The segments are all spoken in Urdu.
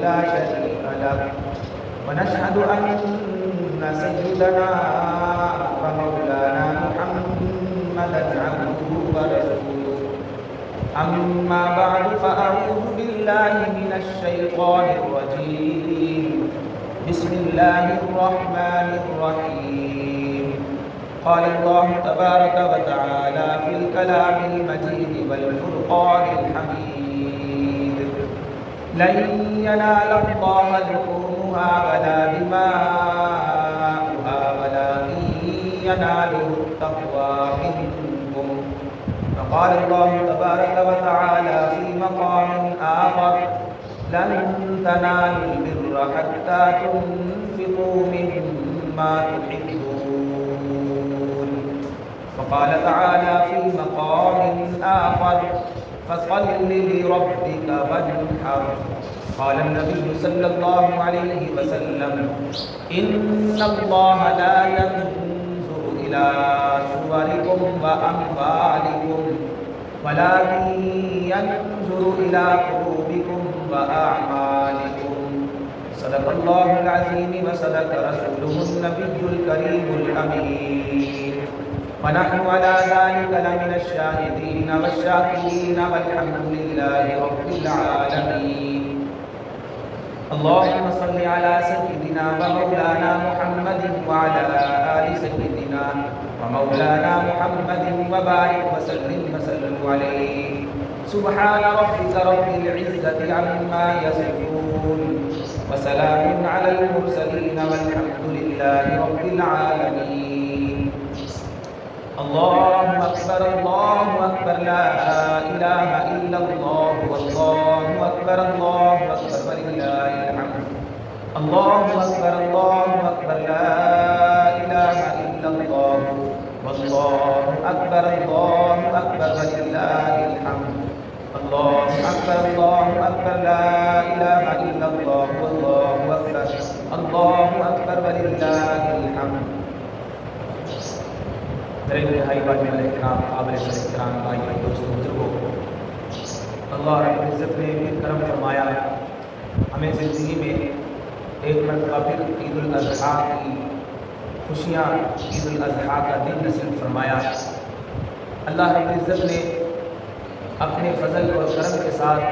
لا شريك له ونشهد أن سيدنا ومولانا محمدا عبده ورسوله أما بعد فأعوذ بالله من الشيطان الرجيم بسم الله الرحمن الرحيم قال الله تبارك وتعالى في الكلام المجيد والفرقان الحميد لن ينال الله لحومها ولا دماؤها ولكن يناله التقوى منكم فقال الله تبارك وتعالى في مقام آخر لن تنالوا البر حتى تنفقوا مما تحبون وقال تعالى في مقام آخر فصل لربك وانحر قال النبي صلى الله عليه وسلم إن الله لا ينظر إلى صوركم وأموالكم ولكن ينظر إلى قلوبكم وأعمالكم صدق الله العظيم وصدق رسوله النبي الكريم الأمين ونحن على ذلك لمن الشاهدين والشاكرين والحمد لله رب العالمين اللهم صل على سيدنا ومولانا محمد وعلى آل سيدنا ومولانا محمد وبارك وسلم عليه سبحان ربك رب العزة عما يصفون وسلام على المرسلين والحمد لله رب العالمين الله أكبر لا إله إلا الله والله أكبر ولله الحمد الله أكبر لا إله إلا الله والله أكبر ولله الحمد الله أكبر لا إله إلا الله والله أكبر ولله الحمد میرے انتہائی بات میں احترام قابل احترام بھائیوں دوستوں بزرگوں اللہ رب العزت نے پھر کرم فرمایا ہمیں زندگی میں ایک مرتبہ پھر عید الاضحیٰ کی خوشیاں عید الاضحیٰ کا دن نصیب فرمایا اللہ رب العزت نے اپنے فضل اور کرم کے ساتھ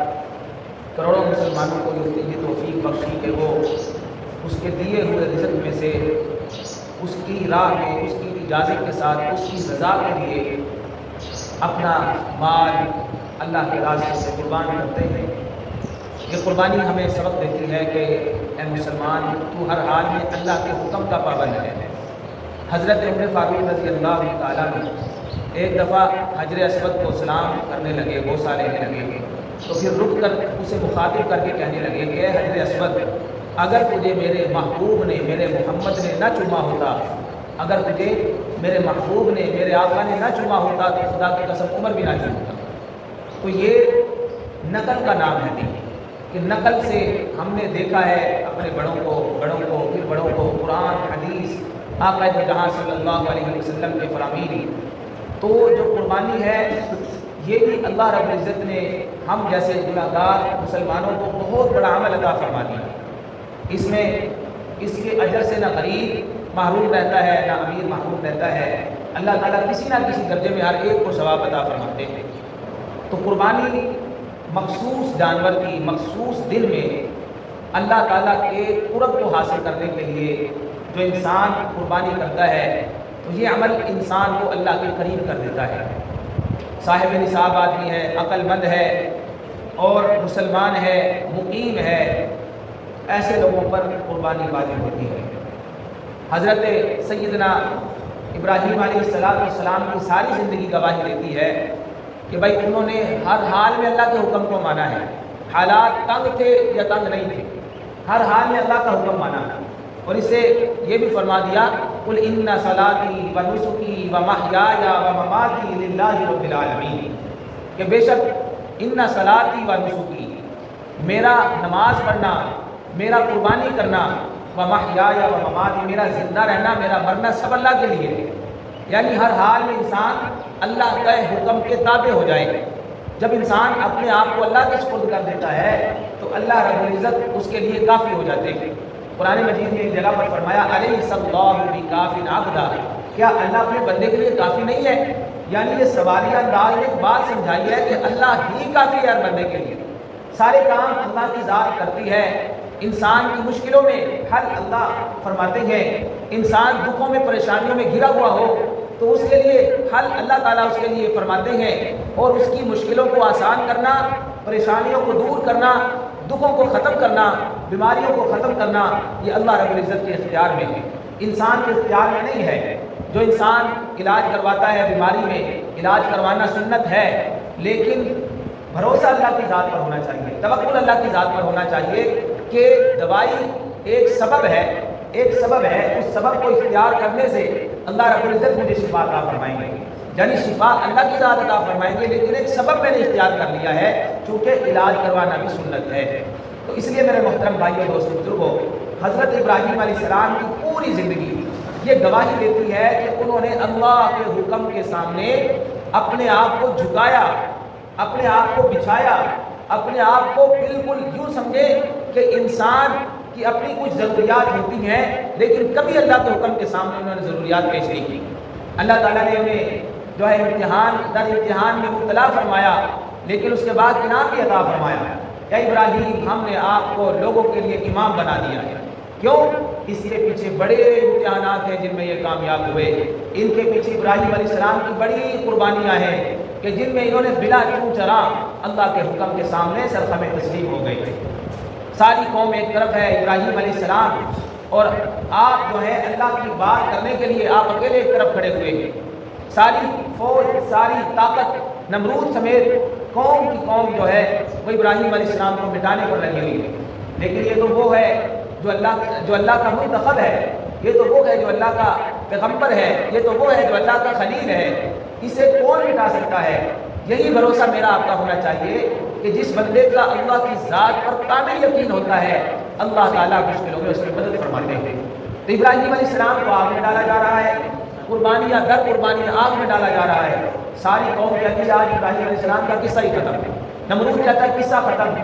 کروڑوں مسلمانوں کو یہ توفیق بخشی کہ وہ اس کے دیے ہوئے رزق میں سے اس کی راہ میں اس کی اجازت کے ساتھ اس کی رضا کے لیے اپنا مال اللہ کے راستے سے قربان کرتے ہیں یہ قربانی ہمیں سبق دیتی ہے کہ اے مسلمان تو ہر حال میں اللہ کے حکم کا پابند ہے حضرت عمر فاروق رضی اللہ تعالیٰ نے ایک دفعہ حجر اسود کو سلام کرنے لگے بوسہ لینے لگے تو پھر رک کر اسے مخاطب کر کے کہنے لگے کہ اے حجر اسود اگر تجھے میرے محبوب نے میرے محمد نے نہ چوما ہوتا اگر تجھے میرے محبوب نے میرے آقا نے نہ چوما ہوتا تو خدا کی قسم عمر بھی نہ چومتا تو یہ نقل کا نام ہے کہ نقل سے ہم نے دیکھا ہے اپنے بڑوں کو پھر بڑوں کو قرآن حدیث آقا جہاں صلی اللہ علیہ وسلم کے فرامین تو جو قربانی ہے یہ بھی اللہ رب العزت نے ہم جیسے گناہگار مسلمانوں کو بہت بڑا عمل عطا فرما دیا اس میں اس کے اجر سے نہ غریب محروم رہتا ہے نہ امیر محروم رہتا ہے اللہ تعالیٰ کسی نہ کسی درجے میں ہر ایک کو ثواب عطا فرماتے ہیں تو قربانی مخصوص جانور کی مخصوص دن میں اللہ تعالیٰ کے قرب کو حاصل کرنے کے لیے جو انسان قربانی کرتا ہے تو یہ عمل انسان کو اللہ کے قریب کر دیتا ہے صاحب نصاب آدمی ہے عقل مند ہے اور مسلمان ہے مقیم ہے ایسے لوگوں پر قربانی واجب ہوتی ہے حضرت سیدنا ابراہیم علیہ السلام کی ساری زندگی گواہی دیتی ہے کہ بھائی انہوں نے ہر حال میں اللہ کے حکم کو مانا ہے حالات تنگ تھے یا تنگ نہیں تھے ہر حال میں اللہ کا حکم مانا اور اسے یہ بھی فرما دیا قل ان صلاتی و نسکی و محیایا و مماتی للہ رب العالمین کہ بے شک ان صلاتی و نسکی میرا نماز پڑھنا میرا قربانی کرنا و محیایا و مماتی میرا زندہ رہنا میرا مرنا سب اللہ کے لیے ہے یعنی ہر حال میں انسان اللہ کے حکم کے تابع ہو جائے جب انسان اپنے آپ کو اللہ کے سپرد کر دیتا ہے تو اللہ رب العزت اس کے لیے کافی ہو جاتے ہیں۔ قرآن مجید میں ایک جگہ پر فرمایا الیس اللہ بکاف عبدہ، کیا اللہ اپنے بندے کے لیے کافی نہیں ہے؟ یعنی یہ سوالیہ انداز میں ایک بات سمجھائی ہے کہ اللہ ہی کافی ہے ہر بندے کے لیے، سارے کام اللہ کی ذات کرتی ہے۔ انسان کی مشکلوں میں حل اللہ فرماتے ہیں، انسان دکھوں میں پریشانیوں میں گھرا ہوا ہو تو اس کے لیے حل اللہ تعالیٰ اس کے لیے فرماتے ہیں، اور اس کی مشکلوں کو آسان کرنا، پریشانیوں کو دور کرنا، دکھوں کو ختم کرنا، بیماریوں کو ختم کرنا، یہ اللہ رب العزت کے اختیار میں ہے، انسان کے اختیار میں نہیں ہے۔ جو انسان علاج کرواتا ہے بیماری میں، علاج کروانا سنت ہے، لیکن بھروسہ اللہ کی ذات پر ہونا چاہیے، توکل اللہ کی ذات پر ہونا چاہیے کہ دوائی ایک سبب ہے، اس سبب کو اختیار کرنے سے اللہ رب العزت مجھے شفا عطا فرمائیں گے، یعنی شفا اللہ کی ذات عطا فرمائیں گے، لیکن ایک سبب میں نے اختیار کر لیا ہے چونکہ علاج کروانا بھی سنت ہے۔ تو اس لیے میرے محترم بھائیو دوستو بزرگوں، حضرت ابراہیم علیہ السلام کی پوری زندگی یہ گواہی دیتی ہے کہ انہوں نے اللہ کے حکم کے سامنے اپنے آپ کو جھکایا، اپنے آپ کو بچھایا، اپنے آپ کو بالکل یوں سمجھے کہ انسان کی اپنی کچھ ضروریات ہوتی ہیں، لیکن کبھی اللہ کے حکم کے سامنے انہوں نے ضروریات پیش نہیں کی۔ اللہ تعالیٰ نے انہیں جو ہے امتحان میں مبتلا فرمایا، لیکن اس کے بعد انعام بھی عطا فرمایا، اے ابراہیم ہم نے آپ کو لوگوں کے لیے امام بنا دیا ہے۔ کیوں؟ اس کے پیچھے بڑے امتحانات ہیں جن میں یہ کامیاب ہوئے، ان کے پیچھے ابراہیم علیہ السلام کی بڑی قربانیاں ہیں کہ جن میں انہوں نے بلا چون چرا اللہ کے حکم کے سامنے سرخم تسلیم ہو گئے۔ ساری قوم ایک طرف ہے، ابراہیم علیہ السلام، اور آپ جو ہے اللہ کی بات کرنے کے لیے آپ اکیلے ایک طرف کھڑے ہوئے ہیں، ساری فوج، ساری طاقت نمرود سمیت قوم کی قوم جو ہے وہ ابراہیم علیہ السلام کو مٹانے پر لگی ہوئی ہے۔ لیکن یہ تو وہ ہے جو اللہ کا منتخب ہے، یہ تو وہ ہے جو اللہ کا پیغمبر ہے، یہ تو وہ ہے جو اللہ کا خلیل ہے، اسے کون مٹا سکتا ہے؟ یہی بھروسہ میرا آپ کا ہونا چاہیے کہ جس بندے کا اللہ کی ذات پر کامل یقین ہوتا ہے اللہ تعالیٰ مشکلوں میں اس کی مدد فرماتے ہیں۔ تو ابراہیم علیہ السلام کو آگ میں ڈالا جا رہا ہے، قربانیاں در قربانیاں آگ میں ڈالا جا رہا ہے، ساری قوم کہتی ہے آج ابراہیم علیہ السلام کا قصہ ہی ختم، نمرود کہتا ہے قصہ ختم،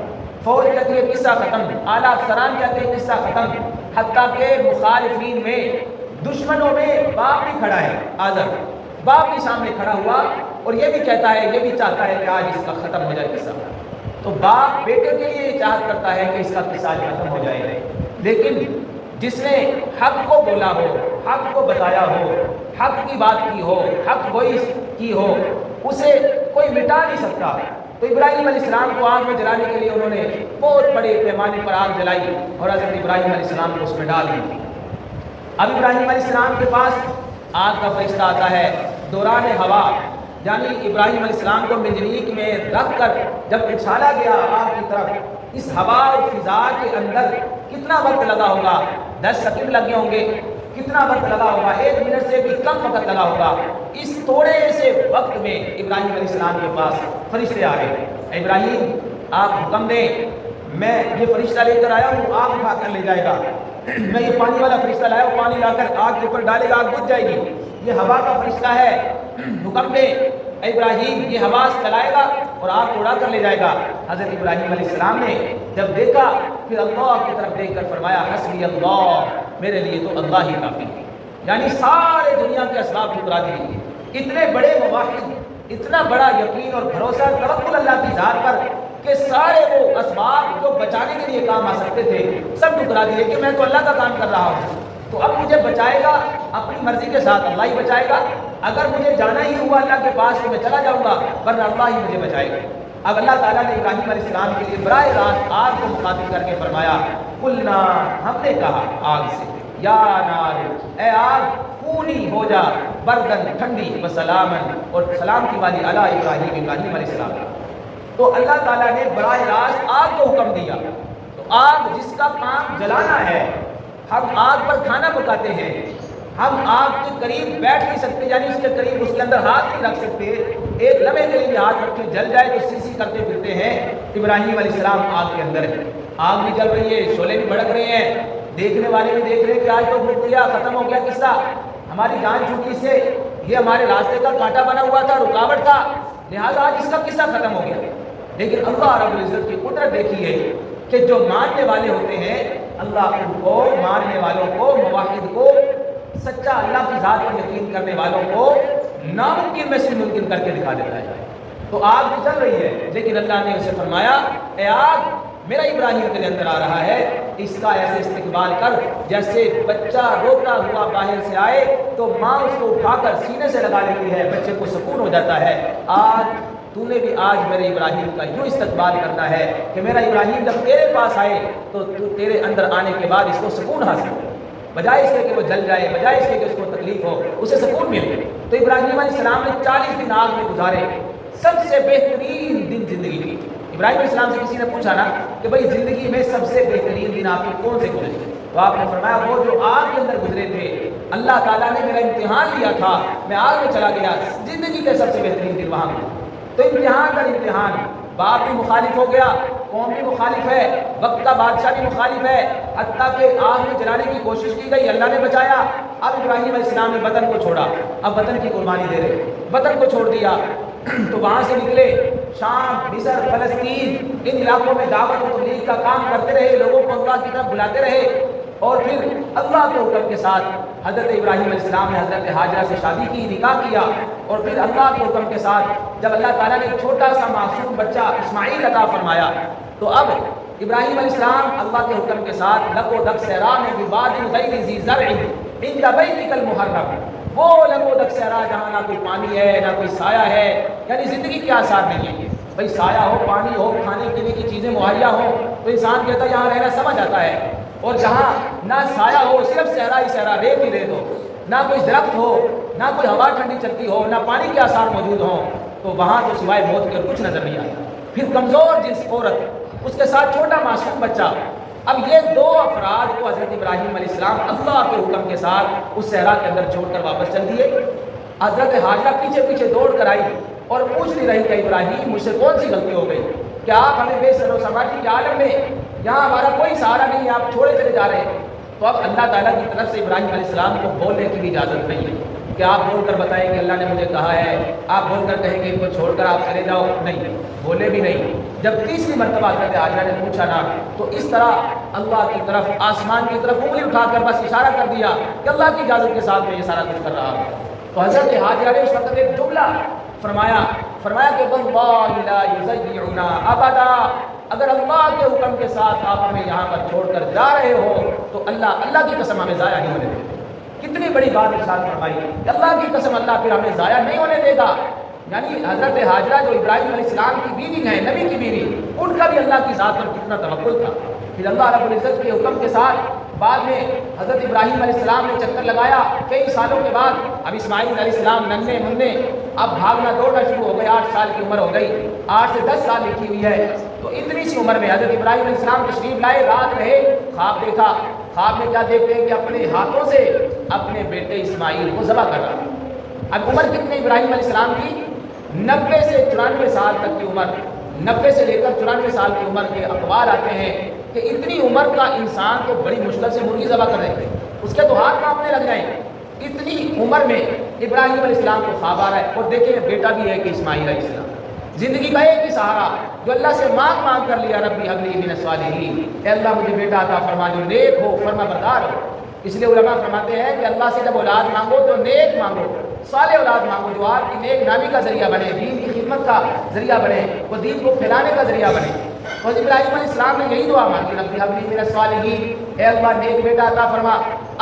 فوج کہتی ہے قصہ ختم، اعلیٰ افسران کہتے ہیں قصہ ختم، حتیٰ کہ مخالفین میں، دشمنوں میں باپ بھی کھڑا ہے، آزر باپ بھی سامنے کھڑا ہوا اور یہ بھی کہتا ہے، یہ بھی چاہتا ہے کہ آج اس کا ختم ہو جائے قصہ۔ تو باپ بیٹے کے لیے یہ چاہت کرتا ہے کہ اس کا قصہ آج ختم ہو جائے، لیکن جس نے حق کو بولا ہو، حق کو بتایا ہو، حق کی بات کی ہو، حق وائس کی ہو، اسے کوئی مٹا نہیں سکتا۔ تو ابراہیم علیہ السلام کو آگ میں جلانے کے لیے انہوں نے بہت بڑے پیمانے پر آگ جلائی اور حضرت ابراہیم علیہ السلام کو اس میں ڈال دی۔ اب ابراہیم علیہ السلام کے پاس آگ کا فرشتہ آتا ہے دوران ہوا، یعنی ابراہیم علیہ السلام کو منجنیق میں رکھ کر جب اچھالا گیا آگ کی طرف، اس ہوا اور فضا کے اندر کتنا وقت لگا ہوگا؟ 10 سیکنڈ لگے ہوں گے، کتنا وقت لگا ہوگا؟ 1 منٹ سے بھی کم وقت لگا ہوگا۔ اس تھوڑے سے وقت میں ابراہیم علیہ السلام کے پاس فرشتے آ گئے، ابراہیم آپ حکم دیں، میں یہ فرشتہ لے کر آیا ہوں، آگ اٹھا کر لے جائے گا، میں یہ پانی والا فرشتہ لایا ہوں، پانی لا کر آگ کے اوپر ڈالے گا، آگ بجھ جائے گی، یہ ہوا کا فرشتہ ہے، حکم دیں ابراہیم، یہ ہوا چلائے گا اور آگ کو اڑا کر لے جائے گا۔ حضرت ابراہیم علیہ السلام نے جب دیکھا پھر اللہ کی طرف دیکھ کر فرمایا حسبی اللہ، میرے لیے تو اللہ ہی کافی ہے، یعنی سارے دنیا کے اسباب ٹھکرا دیے، اتنے بڑے مواقع، اتنا بڑا یقین اور بھروسہ توکل اللہ کی ذات پر کہ سارے وہ اسباب جو بچانے کے لیے کام آ سکتے تھے سب ٹھکرا دیے کہ میں تو اللہ کا کام کر رہا ہوں، تو اب مجھے بچائے گا اپنی مرضی کے ساتھ اللہ ہی بچائے گا، اگر مجھے جانا ہی ہوا اللہ کے پاس تو میں چلا جاؤں گا، ورنہ اللہ ہی مجھے بچائے گا۔ اب اللہ تعالیٰ نے ابراہیم علیہ السلام کے لیے براہ راست آگ کو مخاطب کر کے فرمایا قلنا، ہم نے کہا آگ سے، یا نار، اے آگ کونی ہو جا بردن، ٹھنڈی، وسلامن، اور سلامتی والی علی ابراہیم، ابراہیم علیہ السلام۔ تو اللہ تعالیٰ نے براہ راست آگ کو حکم دیا، تو آگ جس کا کام جلانا ہے، ہم آگ پر کھانا پکاتے ہیں، ہم آگ کے قریب بیٹھ نہیں سکتے، یعنی اس کے قریب اس کے اندر ہاتھ نہیں رکھ سکتے، ایک لمحے کے لیے بھی ہاتھ رکھ کے جل جائے تو سی کرتے پھرتے ہیں۔ ابراہیم علیہ السلام آگ کے اندر ہے، آگ بھی جل رہی ہے، شعلے بھی بھڑک رہے ہیں، دیکھنے والے بھی دیکھ رہے ہیں کہ آج تو بھوک گیا، ختم ہو گیا قصہ، ہماری جان چھوٹی سے، یہ ہمارے راستے کا کانٹا بنا ہوا تھا، رکاوٹ تھا، لہٰذا آج اس کا قصہ ختم ہو گیا. لیکن اللہ رب العزت کی قدرت دیکھیے کہ جو ماننے والے ہوتے ہیں اللہ ان کو، ماننے والوں کو، موحد کو، سچا اللہ کی ذات پر یقین کرنے والوں کو ناممکن میں سے ممکن کر کے دکھا دیتا ہے. تو آگ بھی جل رہی ہے لیکن اللہ نے اسے فرمایا اے آگ میرا ابراہیم تیرے اندر آ رہا ہے، اس کا ایسے استقبال کر جیسے بچہ روتا ہوا باہر سے آئے تو ماں اس کو اٹھا کر سینے سے لگا لیتی ہے، بچے کو سکون ہو جاتا ہے. آج تو نے بھی آج میرے ابراہیم کا یوں استقبال کرنا ہے کہ میرا ابراہیم جب تیرے پاس آئے تو تیرے اندر آنے کے بعد اس کو سکون حاصل ہو، بجائے اس کے کہ وہ جل جائے، بجائے اس کے کہ اس کو تکلیف ہو، اسے سکون ملے. تو ابراہیم علیہ السلام نے 40 دن آگ میں گزارے، سب سے بہترین دن زندگی کی. ابراہیم علیہ السلام سے کسی نے پوچھا نا کہ بھائی زندگی میں سب سے بہترین دن آپ کے کون سے گزرے، تو آپ نے فرمایا وہ جو آگ کے اندر گزرے تھے، اللہ تعالیٰ نے میرا امتحان لیا تھا، میں آگ میں چلا گیا، زندگی کے سب سے بہترین دن وہاں گزرے. تو امتحان کا امتحان، باپ بھی مخالف ہو گیا، قوم بھی مخالف ہے، وقت کا بادشاہ بھی مخالف ہے، حتیٰ کہ آگ میں جلانے کی کوشش کی گئی، اللہ نے بچایا. اب ابراہیم علیہ السلام نے وطن کو چھوڑا، اب وطن کی قربانی دے رہے، وطن کو چھوڑ دیا. تو وہاں سے نکلے، شام، مصر، فلسطین، ان علاقوں میں دعوت و تبلیغ کا کام کرتے رہے، لوگوں کو اللہ کی طرف بلاتے رہے. اور پھر اللہ کے حکم کے ساتھ حضرت ابراہیم علیہ السلام نے حضرت ہاجرہ سے شادی کی، نکاح کیا. اور پھر اللہ کے حکم کے ساتھ جب اللہ تعالیٰ نے ایک چھوٹا سا معصوم بچہ اسماعیل عطا فرمایا تو اب ابراہیم علیہ السلام اللہ کے حکم کے ساتھ لق و دق صحرا میں بواد غیر ذی زرع عند بیتک المحرم، وہ لق و دق صحرا جہاں نہ کوئی پانی ہے نہ کوئی سایہ ہے، یعنی زندگی کے آثار نہیں ہے. بھائی سایہ ہو، پانی ہو، کھانے پینے کی چیزیں مہیا ہوں تو انسان کہتا ہے یہاں رہنا سمجھ آتا ہے. اور جہاں نہ سایہ ہو، صرف صحرا ہی صحرا، ریت ہی ریت ہو، نہ کوئی درخت ہو، نہ کوئی ہوا ٹھنڈی چلتی ہو، نہ پانی کے آثار موجود ہوں، تو وہاں تو سوائے موت کے کچھ نظر نہیں آتا. پھر کمزور جنس عورت، اس کے ساتھ چھوٹا معصوم بچہ. اب یہ دو افراد کو حضرت ابراہیم علیہ السلام اللہ کے حکم کے ساتھ اس صحرا کے اندر چھوڑ کر واپس چل دیے. حضرت ہاجرہ پیچھے پیچھے دوڑ کر آئی اور پوچھ نہیں رہی کہ ابراہیم مجھ سے کون سی غلطی ہو گئی، کیا آپ ہمیں بے سر و سماجی کے عالم میں یہاں ہمارا کوئی سہارا نہیں ہے، آپ چھوڑے چلے جا رہے ہیں. تو اب اللہ تعالیٰ کی طرف سے ابراہیم علیہ السلام کو بولنے کی بھی اجازت نہیں ہے کہ آپ بول کر بتائیں کہ اللہ نے مجھے کہا ہے، آپ بول کر کہیں کہ ان کو چھوڑ کر آپ چلے جاؤ، نہیں بولے بھی نہیں. جب تیسری مرتبہ حضرت ہاجرہ نے پوچھا نا تو اس طرح اللہ کی طرف، آسمان کی طرف انگلی اٹھا کر بس اشارہ کر دیا کہ اللہ کی اجازت کے ساتھ میں یہ سارا کچھ کر رہا ہوں. تو حضرت ہاجرہ نے اس وقت ایک جملہ فرمایا کہ واللہ لا یضیعنا ابدا، اگر اللہ کے حکم کے ساتھ آپ ہمیں یہاں پر چھوڑ کر جا رہے ہو تو اللہ کی قسم ہمیں ضائع نہیں ہونے دے گا. کتنی بڑی بات ارشاد فرمائی، اللہ کی قسم اللہ پھر ہمیں ضائع نہیں ہونے دے گا. یعنی حضرت ہاجرہ جو ابراہیم علیہ السلام کی بیوی ہیں، نبی کی بیوی، ان کا بھی اللہ کی ذات پر کتنا توکل تھا. پھر اللہ رب العزت کے حکم کے ساتھ بعد میں حضرت ابراہیم علیہ السلام نے چکر لگایا کئی سالوں کے بعد. اب اسماعیل علیہ السلام ننھے منھے، اب بھاگنا دوڑنا شروع ہو گئے، 8 سال کی عمر ہو گئی، 8 سے 10 سال لکھی ہوئی ہے. تو اتنی سی عمر میں حضرت ابراہیم علیہ السلام تشریف لائے، رات رہے، خواب دیکھا. خواب میں کیا دیکھتے ہیں کہ اپنے ہاتھوں سے اپنے بیٹے اسماعیل کو ذبح کر رہا. اب عمر کتنی ابراہیم علیہ السلام کی؟ 90 سے 94 سال تک کی عمر، 90 سے لے کر 94 سال کی عمر کے اخبار آتے ہیں کہ اتنی عمر کا انسان تو بڑی مشکل سے مرغی ذبح کر رہے تھے، اس کے تو ہاتھ کانپنے لگ جائیں. اتنی عمر میں ابراہیم علیہ السلام کو خواب آ رہا ہے. اور دیکھیں بیٹا بھی ہے کہ اسماعیل علیہ السلام، زندگی کا ایک ہی سہارا جو اللہ سے مانگ کر لیا، ربی حب لی من الصالحین، اے اللہ مجھے بیٹا عطا فرما جو نیک ہو، فرما بردار ہو. اس لیے علماء فرماتے ہیں کہ اللہ سے جب اولاد مانگو تو نیک مانگو، صالح اولاد مانگو جو آپ کی نیک نامی کا ذریعہ بنے، دین کی خدمت کا ذریعہ بنے، وہ دین کو پھیلانے کا ذریعہ بنے. حضرت ابراہیم علیہ السلام نے یہی دعا مانگی، ربی حب لی من الصالحین، اے اللہ نیک بیٹا عطا فرما.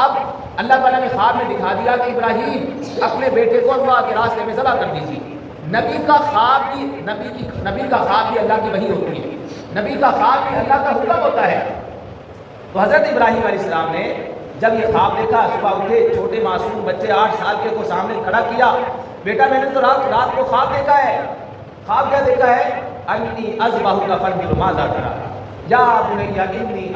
اب اللہ تعالیٰ نے خواب میں دکھا دیا کہ ابراہیم اپنے بیٹے کو اللہ کے راستے میں ذبح کر دیجیے. نبی کا خواب بھی اللہ کی وحی ہوتی ہے، نبی کا خواب بھی اللہ کا حکم ہوتا ہے. تو حضرت ابراہیم علیہ السلام نے جب یہ خواب دیکھا، صبح اٹھے، چھوٹے معصوم بچے 8 سال کے کو سامنے کھڑا کیا، بیٹا میں نے تو رات کو خواب دیکھا ہے. خواب کیا دیکھا ہے؟ انی اذبحک فانظر ماذا تری یا بنی انی اری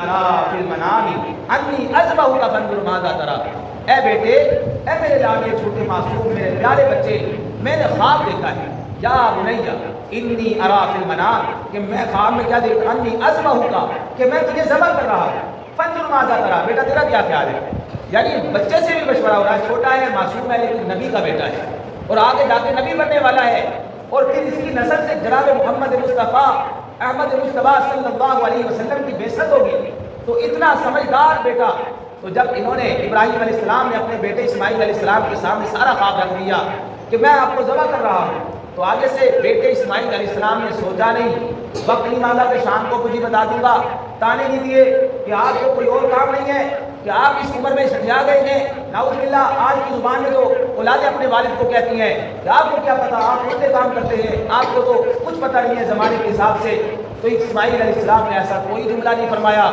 فی المنام انی اذبحک فانظر ماذا تری. اے بیٹے، اے میرے لاڈلے چھوٹے معصوم، میرے پیارے بچے، میں نے خواب دیکھا ہے، یا بنی انی اری فی المنام، کہ میں خواب میں کیا دیکھا، انی اذبحک، کہ میں تجھے ذبح کر رہا ہوں. فانظر ماذا تری، بیٹا تیرا کیا خیال ہے؟ یعنی بچے سے بھی مشورہ ہو رہا ہے، چھوٹا ہے، معصوم ہے، لیکن نبی کا بیٹا ہے اور آگے جا کے نبی بننے والا ہے. اور پھر اس کی نسل سے جناب محمد مصطفیٰ احمد مصطفیٰ صلی اللہ علیہ وسلم کی بعثت ہوگی۔ تو اتنا سمجھدار بیٹا، تو جب انہوں نے ابراہیم علیہ السلام نے اپنے بیٹے اسماعیل علیہ السلام کے سامنے سارا خواب رکھ دیا کہ میں آپ کو ذبح کر رہا ہوں، تو آگے سے بیٹے اسماعیل علیہ السلام نے سوچا نہیں، وقت نہیں مانگا کہ شام کو کچھ ہی بتا دوں گا، تانے نہیں دیے کہ آپ کو کوئی اور کام نہیں ہے، کہ آپ اس عمر میں سٹھیا گئے ہیں۔ نعوذ باللہ، آج کی زبان میں جو اولادیں اپنے والد کو کہتی ہیں کہ آپ کو کیا پتا، آپ کتنے کام کرتے ہیں، آپ کو تو کچھ پتہ نہیں ہے زمانے کے حساب سے۔ تو اسماعیل علیہ السلام نے ایسا کوئی جملہ نہیں فرمایا،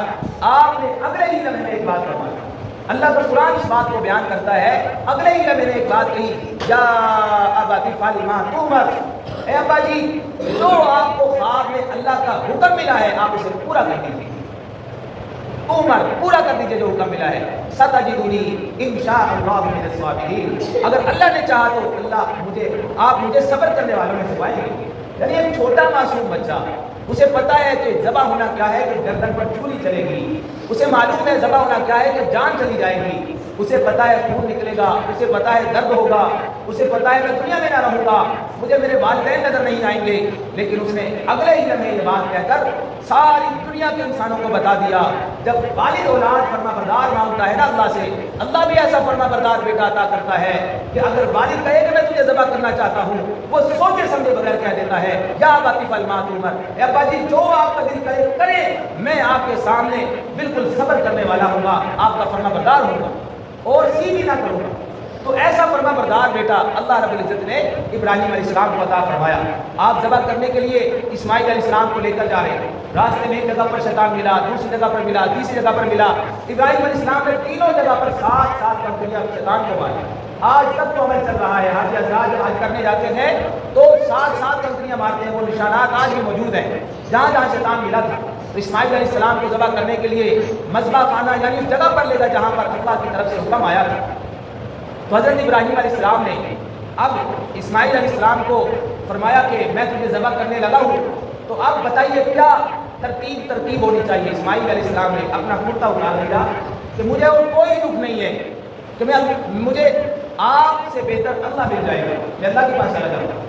آپ نے اگلے ہی لمحے میں ایک بات فرمائی۔ اللہ کا قرآن اس بات کو بیان کرتا ہے، اگلے ہی لمحے نے ایک بات کہی، یا ابا افعل ما تؤمر، اے ابا جی جو آپ کو خواب میں اللہ کا حکم ملا ہے آپ اسے پورا کر دیجیے، عمر پورا کر دیجیے جو حکم ملا ہے۔ ستجدنی ان شاء اللہ من الصابرین، اگر اللہ نے چاہا تو آپ مجھے صبر کرنے والوں میں سے پائیں گے۔ یعنی ایک چھوٹا معصوم بچہ، اسے پتا ہے کہ ذبح ہونا کیا ہے، کہ گردن پر چھری چلے گی، اسے معلوم ہے ذبح ہونا کیا ہے، کہ جان چلی جائے گی، اسے پتا ہے خون نکلے گا، اسے پتا ہے درد ہوگا، اسے پتا ہے میں دنیا میں نہ رہوں گا، مجھے میرے والدین نظر نہیں آئیں گے، لیکن اس نے اگلے ہی لمحے یہ بات کہہ کر ساری دنیا کے انسانوں کو بتا دیا۔ جب والد اولاد فرما بردار مانگتا ہے نا اللہ سے، اللہ بھی ایسا فرما بردار بیٹا عطا کرتا ہے کہ اگر والد کہے کہ میں تجھے ذبح کرنا چاہتا ہوں، وہ سوچے سمجھے بغیر کہہ دیتا ہے، یا ابا افعل ما تؤمر، اے ابا جی جو آپ کا دل کرے کرے، میں آپ کے سامنے بالکل صبر کرنے والا ہوں گا، آپ کا فرما بردار ہوں گا اور سیدھی نہ کروں گا۔ تو ایسا فرما بردار بیٹا اللہ رب العزت نے ابراہیم علیہ السلام کو عطا فرمایا۔ آپ ذبح کرنے کے لیے اسماعیل علیہ السلام کو لے کر جا رہے ہیں، راستے میں ایک جگہ پر شیطان ملا، دوسری جگہ پر ملا، تیسری جگہ پر ملا، ابراہیم علیہ السلام نے تینوں جگہ پر سات کنکریاں شیطان کو ماری۔ آج تک تو عمل چل رہا ہے، حاجی حضرات آج کرنے جاتے ہیں تو سات کنکریاں مارتے ہیں، وہ نشانات آج بھی موجود ہیں جہاں جہاں شیطان ملا تھا۔ تو اسماعیل علیہ السلام کو ذبح کرنے کے لیے مذبح خانہ یعنی اس جگہ پر لے گا جہاں پر اللہ کی طرف سے حکم آیا تھا۔ تو حضرت ابراہیم علیہ السلام نے اب اسماعیل علیہ السلام کو فرمایا کہ میں تجھے ذبح کرنے لگا ہوں، تو اب بتائیے کیا ترتیب ہونی چاہیے۔ اسماعیل علیہ السلام نے اپنا کرتا اٹھا لیا کہ مجھے اور کوئی دکھ نہیں ہے کہ مجھے آپ سے بہتر اللہ مل جائے گا، میں اللہ کے پاس چلا جاؤں گا،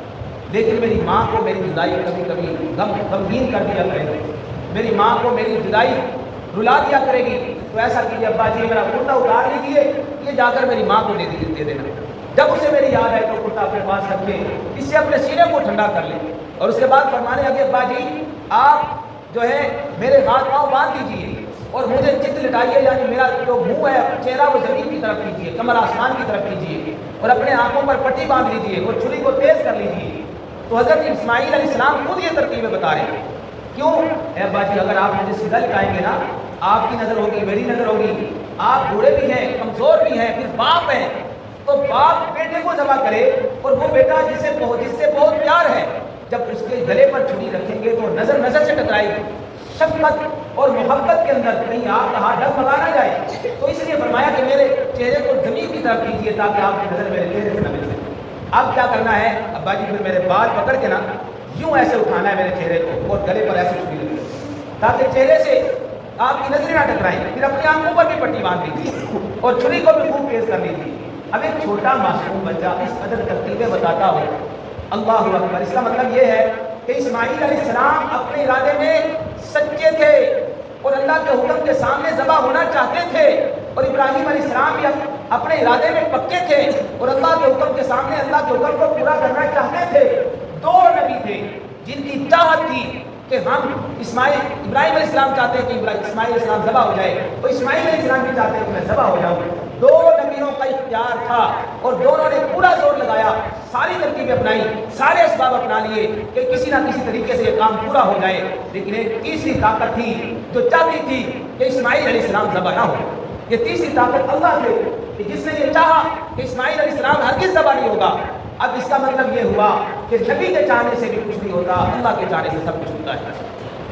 لیکن میری ماں کو میری جدائی کبھی کبھی غمگین کر دیا کرے گی، میری ماں کو میری جدائی رلا دیا کرے گی، تو ایسا کیجیے ابا جی میرا کرتا اتار لیجیے، یہ جا کر میری ماں کو دے دینا، جب اسے میری یاد آئے تو کرتا اپنے پاس رکھ کے اس سے اپنے سینے کو ٹھنڈا کر لیں، اور اس کے بعد فرمانے لگے ابا جی آپ جو ہے میرے ہاتھ پاؤں باندھ دیجیے اور مجھے چت لٹائیے، یعنی میرا جو منہ ہے چہرہ وہ زمین کی طرف کیجیے، کمر آسمان کی طرف کیجیے، اور اپنے آنکھوں پر پٹی باندھ لیجیے اور چھری کو تیز کر لیجیے۔ تو حضرت اسماعیل علیہ السلام خود یہ ترتیبیں بتا رہے ہیں، کیوں اے ابا جی اگر آپ مجھے سیدھا لٹائیں گے نا، آپ کی نظر ہوگی میری نظر ہوگی، آپ بوڑھے بھی ہیں کمزور بھی ہیں، پھر باپ ہیں، تو باپ بیٹے کو ذبح کرے اور وہ بیٹا جس سے بہت پیار ہے، جب اس کے گلے پر چھری رکھیں گے تو نظر سے ٹکرائے گی، شفقت اور محبت کے اندر کہیں آپ کا ہاتھ ڈگمگا نہ جائے، تو اس لیے فرمایا کہ میرے چہرے کو زمین کی طرف کیجیے تاکہ آپ کی نظر میرے چہرے سے نہ مل سکے۔ اب کیا کرنا ہے ابا جی، پھر میرے بال پکڑ کے نا یوں ایسے اٹھانا ہے میرے چہرے کو اور گلے پر ایسے چھری رکھیں تاکہ چہرے سے آپ کی نظریں نہ ٹکرائیں، پھر اپنی آنکھوں پر بھی پٹی باندھ لیجیے اور چھری کو بھی خوب تیز کر لیجیے۔ اب ایک چھوٹا معصوم بچہ اس قدر ترتیبیں بتاتا ہو، اللہ اکبر، اس کا مطلب یہ ہے کہ اسماعیل علیہ السلام اپنے ارادے میں سچے تھے اور اللہ کے حکم کے سامنے ذبح ہونا چاہتے تھے، اور ابراہیم علیہ السلام بھی اپنے ارادے میں پکے تھے اور اللہ کے حکم کے سامنے اللہ کے حکم کو پورا کرنا چاہتے تھے۔ دو نبی تھے جن کی چاہت تھی کہ ہم ابراہیم علیہ السلام چاہتے ہیں کہ اسماعیل علیہ السلام ذبح ہو جائے، تو اسماعیل علیہ السلام بھی چاہتے ہیں کہ میں ذبح ہو جاؤں۔ دو نبیوں کا اختیار تھا اور دونوں نے پورا زور لگایا، ساری ترکیبیں اپنائی، سارے اسباب اپنا لیے کہ کسی نہ کسی طریقے سے یہ کام پورا ہو جائے، لیکن ایک تیسری طاقت تھی جو چاہتی تھی کہ اسماعیل علیہ السلام ذبح نہ ہو۔ یہ تیسری طاقت اللہ سے کہ جس نے یہ چاہا کہ اسماعیل علیہ السلام ہرگز ذبح نہیں ہوگا۔ اب اس کا مطلب یہ ہوا کہ نبی کے چاہنے سے بھی کچھ نہیں ہوتا، اللہ کے چاہنے سے سب کچھ ہوتا ہے۔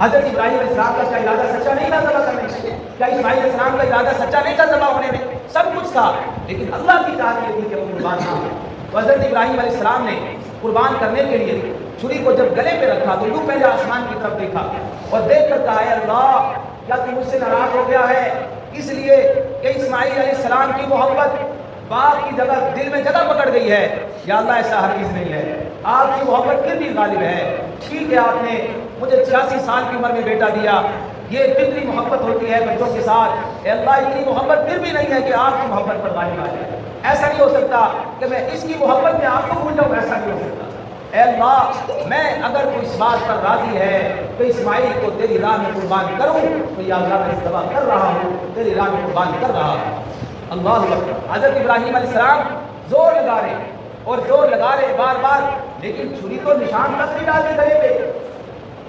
حضرت ابراہیم علیہ السلام کا کیا ارادہ سچا نہیں تھا ذبح کرنے میں؟ کیا اسماعیل علیہ السلام کا ارادہ سچا نہیں تھا ذبح ہونے میں؟ سب کچھ تھا، لیکن اللہ کی چاہت یہ تھی کہ وہ قربان نہ ہو۔ تو حضرت ابراہیم علیہ السلام نے قربان کرنے کے لیے چھری کو جب گلے پہ رکھا تو یوں پہلے آسمان کی طرف دیکھا اور دیکھ کر کہا اے اللہ، کیا تو مجھ سے ناراض ہو گیا ہے اس لیے کہ اسماعیل علیہ السلام کی محبت باپ کی جگہ دل میں جگہ پکڑ گئی ہے؟ یا اللہ ایسا ہرگز نہیں ہے، آپ کی محبت پھر بھی غالب ہے۔ ٹھیک ہے آپ نے مجھے 86 سال کی عمر میں بیٹا دیا، یہ فطری محبت ہوتی ہے بچوں کے ساتھ، اے اللہ اتنی محبت پھر بھی نہیں ہے کہ آپ کی محبت پر غالب آ جائے۔ ایسا نہیں ہو سکتا کہ میں اس کی محبت میں آپ کو بھول جاؤں، ایسا نہیں ہو سکتا۔ اے اللہ میں اگر کوئی اس بات پر راضی ہے کہ اسماعیل کو تیری راہ میں قربان کروں تو یا اللہ میں ذبح کر رہا ہوں، تیری راہ میں قربان کر رہا ہوں۔ اللہ اکبر۔ حضرت ابراہیم علیہ السلام زور لگا رہے اور زور لگا رہے بار بار، لیکن چھری تو نشان تک نہیں ڈالتے گلے پہ۔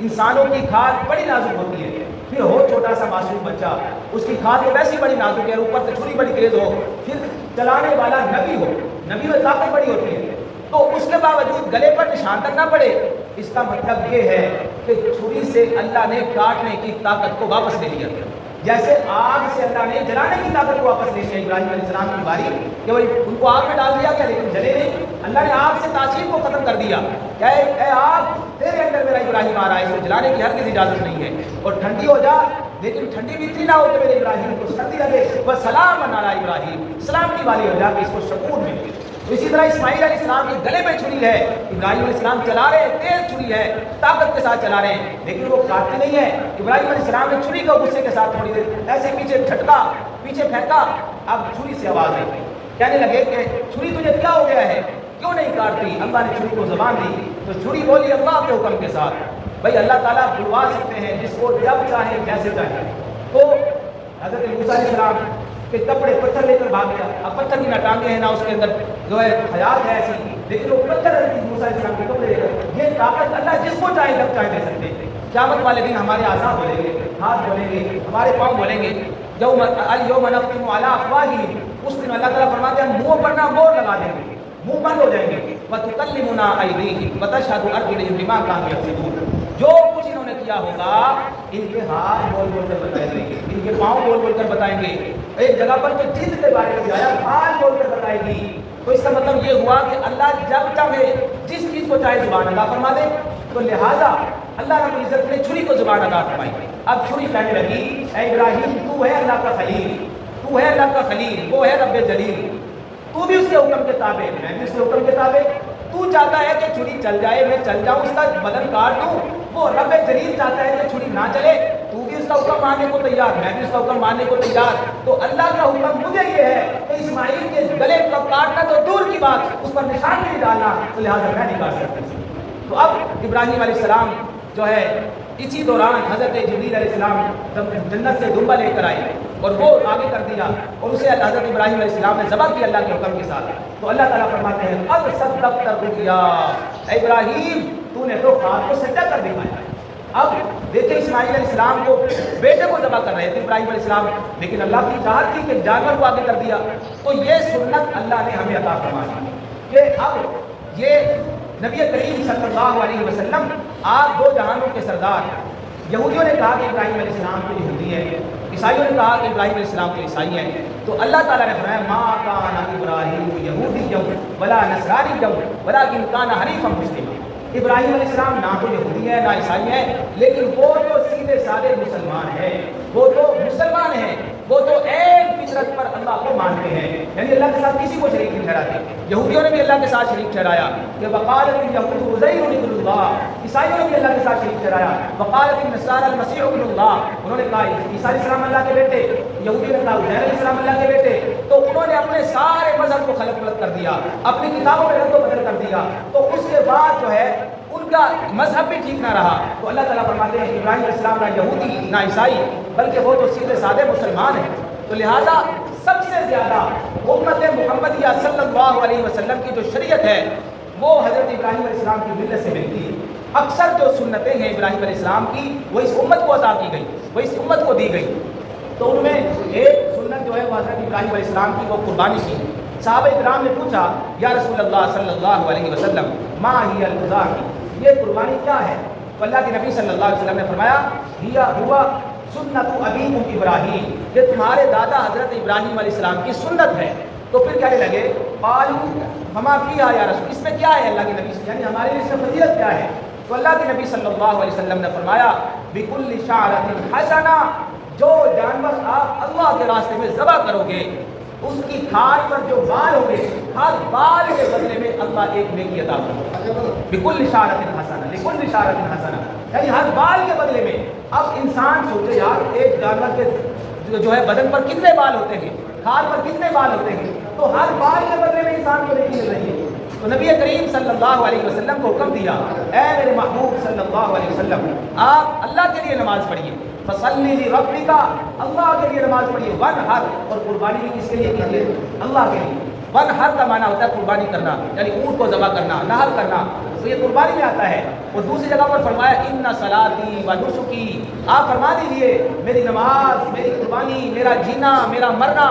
انسانوں کی کھال بڑی نازک ہوتی ہے، پھر ہو چھوٹا سا معصوم بچہ، اس کی کھال تو ویسی بڑی نازک ہے، اوپر سے چھری بڑی تیز ہو، پھر چلانے والا نبی ہو، نبی میں طاقت بڑی ہوتی ہے، تو اس کے باوجود گلے پر نشان تک نہ پڑے۔ اس کا مطلب یہ ہے کہ چھری سے اللہ نے کاٹنے کی طاقت کو واپس لے لیا، جیسے آگ سے اللہ نے جلانے کی طاقت کو واپس لے لیا۔ ابراہیم علیہ السلام کی باری کہ بھائی ان کو آگ میں ڈال دیا گیا لیکن جلے نہیں، اللہ نے آگ سے تاثیر کو ختم کر دیا کہ اے آگ تیرے اندر میرا ابراہیم آ رہا ہے، اس کو جلانے کی ہرگز اجازت نہیں ہے، اور ٹھنڈی ہو جا لیکن ٹھنڈی بھی اتنی نہ ہو کہ میرے ابراہیم کو سردی لگے، بس سلام علی ابراہیم، سلامتی والی ہو جا کہ اس کو سکون ملے۔ تو اسی طرح اسماعیل علیہ السلام کے گلے میں چھری ہے، ابراہیم علیہ السلام چلا رہے ہیں، تیز چھری ہے، طاقت کے ساتھ چلا رہے ہیں، لیکن وہ کاٹتی نہیں ہے۔ ابراہیم علیہ السلام نے چھری کو غصے کے ساتھ تھوڑی دیر ایسے پیچھے جھٹکا، پیچھے پھینکا، اب چھری سے آواز آئی، کہنے لگے کہ چھری تجھے کیا ہو گیا ہے، کیوں نہیں کاٹتی؟ اللہ نے چھری کو زبان دی تو چھری بولی اللہ کے حکم کے ساتھ۔ بھائی اللہ تعالیٰ بلوا سکتے ہیں جس کو جب چاہیں جیسے چاہیں۔ تو حضرت موسیٰ علیہ السلام کہ کپڑے پتھر لے کر بھاگ گیا، اب پتھر کی نہ ٹانگیں ہیں نہ اس کے اندر جو ہے حیات ہے ایسی، لیکن وہ پتھر موسیٰ علیہ السلام کے کپڑے لے کر، یہ طاقت اللہ جس کو چاہے جب چاہے دے سکتے ہیں۔ قیامت والے دن ہمارے اعضاء بولیں گے، ہاتھ بولیں گے، ہمارے پاؤں بولیں گے، اليوم نختم علی افواہہم، اس دن اللہ تعالیٰ فرماتے ہیں منہ پر نہ مور لگا دیں گے، منہ بند ہو جائیں گے، وتکلمنا ایدیہم وتشہد ارجلہم بما کانوا یکسبون، جو کچھ انہوں نے کیا ہوگا ان کے ہاتھ بول بول کر بتائیں گے، ان کے پاؤں بول بول کر بتائیں گے۔ ایک جگہ پر تو جلد کے بارے میں آیا ہاتھ بول کر بتائے گی، تو اس کا مطلب یہ ہوا کہ اللہ جب چاہے جس چیز کو چاہے زبان عطا فرما دے، تو لہٰذا اللہ رب العزت نے چھری کو زبان عطا فرمائی۔ اب چھری کہنے لگی اے ابراہیم تو ہے اللہ کا خلیل، تو ہے اللہ کا خلیل، وہ ہے رب جلیل، تو بھی اس کے حکم کے تابع، میں بھی اس کے حکم کے تابع۔ تو چاہتا ہے کہ چھری چل جائے، میں چل جاؤں، اس کا بدن کاٹ دوں، وہ رب جلیل چاہتا ہے کہ چھری نہ چلے، تو بھی اس کا حکم ماننے کو تیار، میں بھی اس کا حکم ماننے کو تیار۔ تو اللہ کا حکم مجھے یہ ہے کہ اسماعیل کے گلے کو کاٹنا تو دور کی بات، اس پر نشان نہیں ڈالنا، تو لہٰذا میں نہیں کاٹ سکتا۔ تو اب ابراہیم علیہ السلام جو ہے اسی دوران حضرت جبریل علیہ السلام جنت سے دمبا لے کر آئے اور وہ آگے کر دیا اور اسے حضرت ابراہیم علیہ السلام نے ذبح کیا اللہ کے حکم کے ساتھ۔ تو اللہ تعالیٰ فرماتے ہیں اب صدقت الرؤیا، اے ابراہیم تو نے تو خواب کو سچا کر دکھایا۔ اب دیکھیں اسماعیل علیہ السلام کو بیٹے کو ذبح کر رہے تھے ابراہیم علیہ السلام، لیکن اللہ کی چاہت تھی کہ جانور کو آگے کر دیا۔ تو یہ سنت اللہ نے ہمیں عطا فرمائی کہ اب یہ نبی کریم صلی اللہ علیہ وسلم آپ دو جہانوں کے سردار۔ یہودیوں نے کہا کہ ابراہیم علیہ السلام تو یہودی ہے، عیسائیوں نے کہا کہ ابراہیم علیہ السلام تو عیسائی ہیں۔ تو اللہ تعالیٰ نے فرمایا ما کان ابراہیم یہودیا ولا نصرانیا ولکن کان حنیفا مسلما، ابراہیم علیہ السلام نہ تو یہودی ہے نہ عیسائی ہے، لیکن وہ تو سیدھے سادے مسلمان ہیں، وہ تو مسلمان ہیں، وہ تو ایک فطرت پر اللہ کو مانتے ہیں، یعنی اللہ کے ساتھ کسی کو شریک نہیں ٹھہراتے۔ یہودیوں نے بھی اللہ کے ساتھ شریک ٹھہرایا کہ وقالت الیہود عزیر ابن اللہ، عیسائیوں نے بھی اللہ کے ساتھ شریک ٹھہرایا وقالت النصارى المسیح ابن اللہ، انہوں نے کہا عیسیٰ علیہ السلام اللہ کے بیٹے، یہودی نے کہا عزیر علیہ السلام اللہ کے بیٹے۔ تو انہوں نے اپنے سارے مذہب کو خلط پلت کر دیا، اپنی کتابوں میں رد و بدل کر دیا، تو اس کے بعد جو ہے ان کا مذہب بھی ٹھیک نہ رہا۔ تو اللہ تعالیٰ فرماتے ہیں ابراہیم علیہ السلام نہ یہودی نہ عیسائی بلکہ وہ تو سیدھے سادے مسلمان ہیں۔ تو لہٰذا سب سے زیادہ امت محمدیہ صلی اللہ علیہ وسلم کی جو شریعت ہے وہ حضرت ابراہیم علیہ السلام کی ملت سے ملتی ہے۔ اکثر جو سنتیں ہیں ابراہیم علیہ السلام کی وہ اس امت کو عطا کی گئی، وہ اس امت کو دی گئی۔ تو ان میں ایک سنت جو ہے وہ حضرت ابراہیم علیہ السلام کی وہ قربانی کی ہے۔ صحابہ کرام نے پوچھا یا رسول اللہ صلی اللہ علیہ وسلم ما ہی القربانی، یہ قربانی کیا ہے؟ تو اللہ کے نبی صلی اللہ علیہ وسلم نے فرمایا ہوا سنت ابیکم ابراہیم، یہ تمہارے دادا حضرت ابراہیم علیہ السلام کی سنت ہے۔ تو پھر کہنے لگے قالوا فما فیہا یا رسول، اس میں کیا ہے اللہ کے نبی، یعنی ہمارے لیے اس میں فضیلت کیا ہے؟ تو اللہ کے نبی صلی اللہ علیہ وسلم نے فرمایا بکل شعرۃ حسنہ، جو جانور آپ اللہ کے راستے میں ذبح کرو گے اس کی کھال پر جو بال ہوں گے ہر بال کے بدلے میں اللہ ایک نیکی عطا کرے گا، بکل اشارت حسنہ، لکل اشارت حسنہ، یعنی ہر بال کے بدلے میں۔ اب انسان سوچے یار ایک جانور کے جو ہے بدن پر کتنے بال ہوتے ہیں، کھال پر کتنے بال ہوتے ہیں، تو ہر بال کے بدلے میں انسان کو نیکی مل رہی ہے۔ تو نبی کریم صلی اللہ علیہ وسلم کو حکم دیا، اے میرے محبوب صلی اللہ علیہ وسلم، آپ اللہ کے لیے نماز پڑھیے، فصلی لربک، اللہ کے لیے نماز پڑھیے، ونحر، اور قربانی بھی کس کے لیے کیجیے؟ اللہ کے لیے۔ ونحر کا معنی ہوتا ہے قربانی کرنا، یعنی اونٹ کو ذبح کرنا، نحر کرنا، تو یہ قربانی میں آتا ہے۔ اور دوسری جگہ پر فرمایا ان صلاتی و نسکی، آپ فرما دیجیے میری نماز، میری قربانی، میرا جینا، میرا مرنا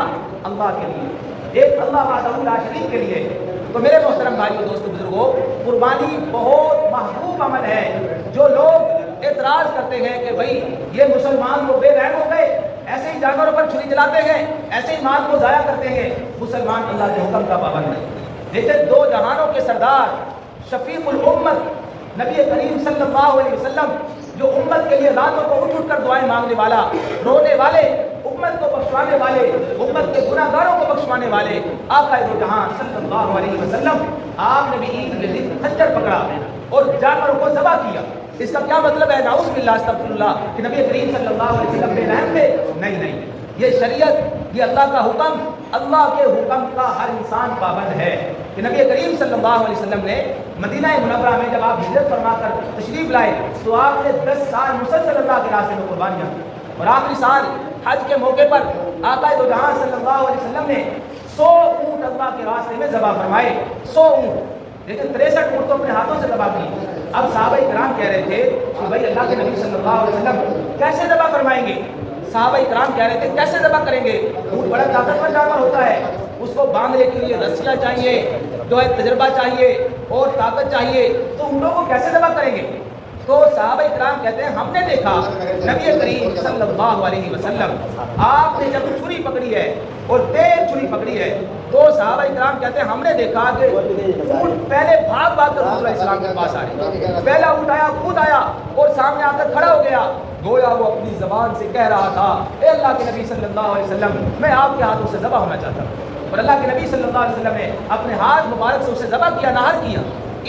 اللہ کے لیے، ایک اللہ وحدہ لا شریک کے لیے۔ تو میرے محترم بھائیو، دوستو، بزرگوں، قربانی بہت محبوب عمل ہے۔ جو لوگ اعتراض کرتے ہیں کہ بھائی یہ مسلمان کو بے رحم ہو گئے، ایسے ہی جانوروں پر چھری چلاتے ہیں، ایسے ہی مال کو ضائع کرتے ہیں، مسلمان اللہ کے حکم کا پابند ہے۔ لیکن دو جہانوں کے سردار، شفیق الامت نبی کریم صلی اللہ علیہ وسلم، جو امت کے لیے راتوں کو اٹھ کر دعائیں مانگنے والا، رونے والے، امت کو بخشوانے والے، امت کے گناہ گاروں کو بخشوانے والے آقا دو جہاں صلی اللہ علیہ وسلم، آپ نے بھی عید کے دن خنجر پکڑا اور جانوروں کو ذبح کیا۔ اس کا کیا مطلب ہے؟ نعوذ باللہ استغفر اللہ، کہ نبی کریم صلی اللہ علیہ وسلم بے رحم تھے؟ نہیں، یہ شریعت، یہ اللہ کا حکم، اللہ کے حکم کا ہر انسان پابند ہے۔ کہ نبی کریم صلی اللہ علیہ وسلم نے مدینہ منورہ میں جب آپ ہجرت فرما کر تشریف لائے تو آپ نے 10 سال مسلسل اللہ کے راستے میں قربانیاں کی، اور آخری سال حج کے موقع پر آقا دو جہاں صلی اللہ علیہ وسلم نے 100 اونٹ اللہ کے راستے میں ذبح فرمائے، 100 اونٹ، لیکن 63 اونٹ تو اپنے ہاتھوں سے ذبح کی۔ اب صحابہ کرام کہہ رہے تھے کہ بھائی اللہ کے نبی صلی اللہ علیہ وسلم کیسے ذبح فرمائیں گے؟ صحابہ کرام کہہ رہے تھے کیسے ذبح کریں گے؟ اونٹ بڑا طاقتور جانور ہوتا ہے، اس کو باندھنے کے لیے رسیاں چاہیے، جو ہے تجربہ چاہیے اور طاقت چاہیے، تو اونٹوں کو کیسے ذبح کریں گے؟ تو صحابہ کرام کہتے ہیں ہم نے دیکھا نبی کریم صلی اللہ علیہ وسلم آپ نے جب چھری پکڑی ہے اور تیز چھری پکڑی ہے تو صحابہ کرام کہتے ہیں ہم نے دیکھا کہ اونٹ پہلے بھاگ کر رسول اسلام کے پاس آئے، پہلا اونٹ آیا، خود آیا اور سامنے آ کر کھڑا ہو گیا، گویا وہ اپنی زبان سے کہہ رہا تھا اے اللہ کے نبی صلی اللہ علیہ وسلم میں آپ کے ہاتھوں سے ذبح ہونا چاہتا ہوں، اور اللہ کے نبی صلی اللہ علیہ وسلم نے اپنے ہاتھ مبارک سے اسے ذبح کیا، نہر کیا۔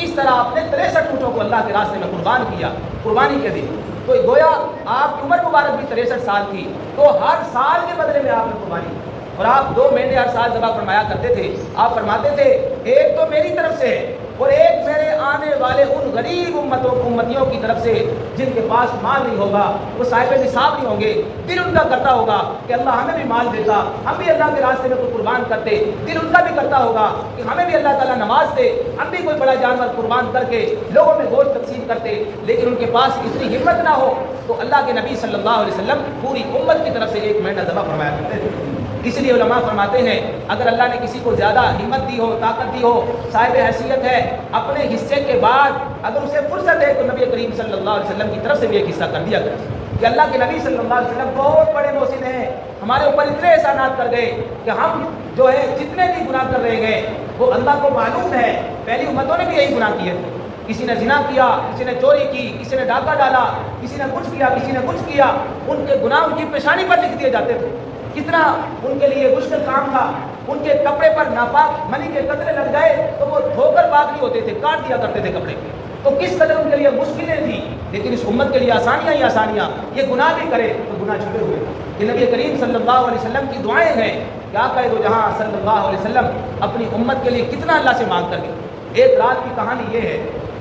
اس طرح آپ نے 63 اونٹوں کو اللہ کے راستے میں قربان کیا قربانی کے دن۔ تو گویا آپ کی عمر مبارک بھی 63 سال کی، تو ہر سال کے بدلے میں آپ نے قربانی کی، اور آپ 2 مہینے ہر سال ذبح فرمایا کرتے تھے۔ آپ فرماتے تھے ایک تو میری طرف سے ہے اور ایک میرے آنے والے ان غریب امتیوں کی طرف سے جن کے پاس مال نہیں ہوگا، وہ صاحب نصاب نہیں ہوں گے، دل ان کا کرتا ہوگا کہ اللہ ہمیں بھی مال دیتا، ہم بھی اللہ کے راستے میں کوئی قربان کرتے، دل ان کا بھی کرتا ہوگا کہ ہمیں بھی اللہ تعالیٰ نواز دے، ہم بھی کوئی بڑا جانور قربان کر کے لوگوں میں گوشت تقسیم کرتے، لیکن ان کے پاس اتنی ہمت نہ ہو۔ تو اللہ کے نبی صلی اللہ علیہ وسلم پوری امت کی طرف سے ایک مہینہ ذبح فرمایا کرتے تھے۔ اس لیے علماء فرماتے ہیں اگر اللہ نے کسی کو زیادہ ہمت دی ہو، طاقت دی ہو، صاحب حیثیت ہے، اپنے حصے کے بعد اگر اسے فرصت ہے تو نبی کریم صلی اللہ علیہ وسلم کی طرف سے بھی ایک حصہ کر دیا کرے کہ اللہ کے نبی صلی اللہ علیہ وسلم بہت بڑے محسن ہیں، ہمارے اوپر اتنے احسانات کر گئے کہ ہم جو ہے جتنے بھی گناہ کر رہے گئے وہ اللہ کو معلوم ہے، پہلی امتوں نے بھی یہی گناہ کیے تھے، کسی نے زنا کیا، کسی نے چوری کی، کسی نے ڈاکہ ڈالا، کسی نے کچھ کیا، کسی نے کچھ کیا، ان کے گناہ ان کی پیشانی پر لکھ دیے جاتے تھے۔ کتنا ان کے لیے مشکل کام تھا، ان کے کپڑے پر ناپاک منی کے قطرے لگ جائے تو وہ دھو کر پاک نہیں ہوتے تھے، کاٹ دیا کرتے تھے کپڑے، تو کس قدر ان کے لیے مشکلیں تھیں، لیکن اس امت کے لیے آسانیاں ہی آسانیاں، یہ گناہ بھی کرے تو گناہ چھپے ہوئے۔ یہ نبی کریم صلی اللہ علیہ وسلم کی دعائیں ہیں کہ آقا دو جہاں صلی اللہ علیہ وسلم اپنی امت کے لیے کتنا اللہ سے مانگ کر گئے۔ ایک رات کی کہانی یہ ہے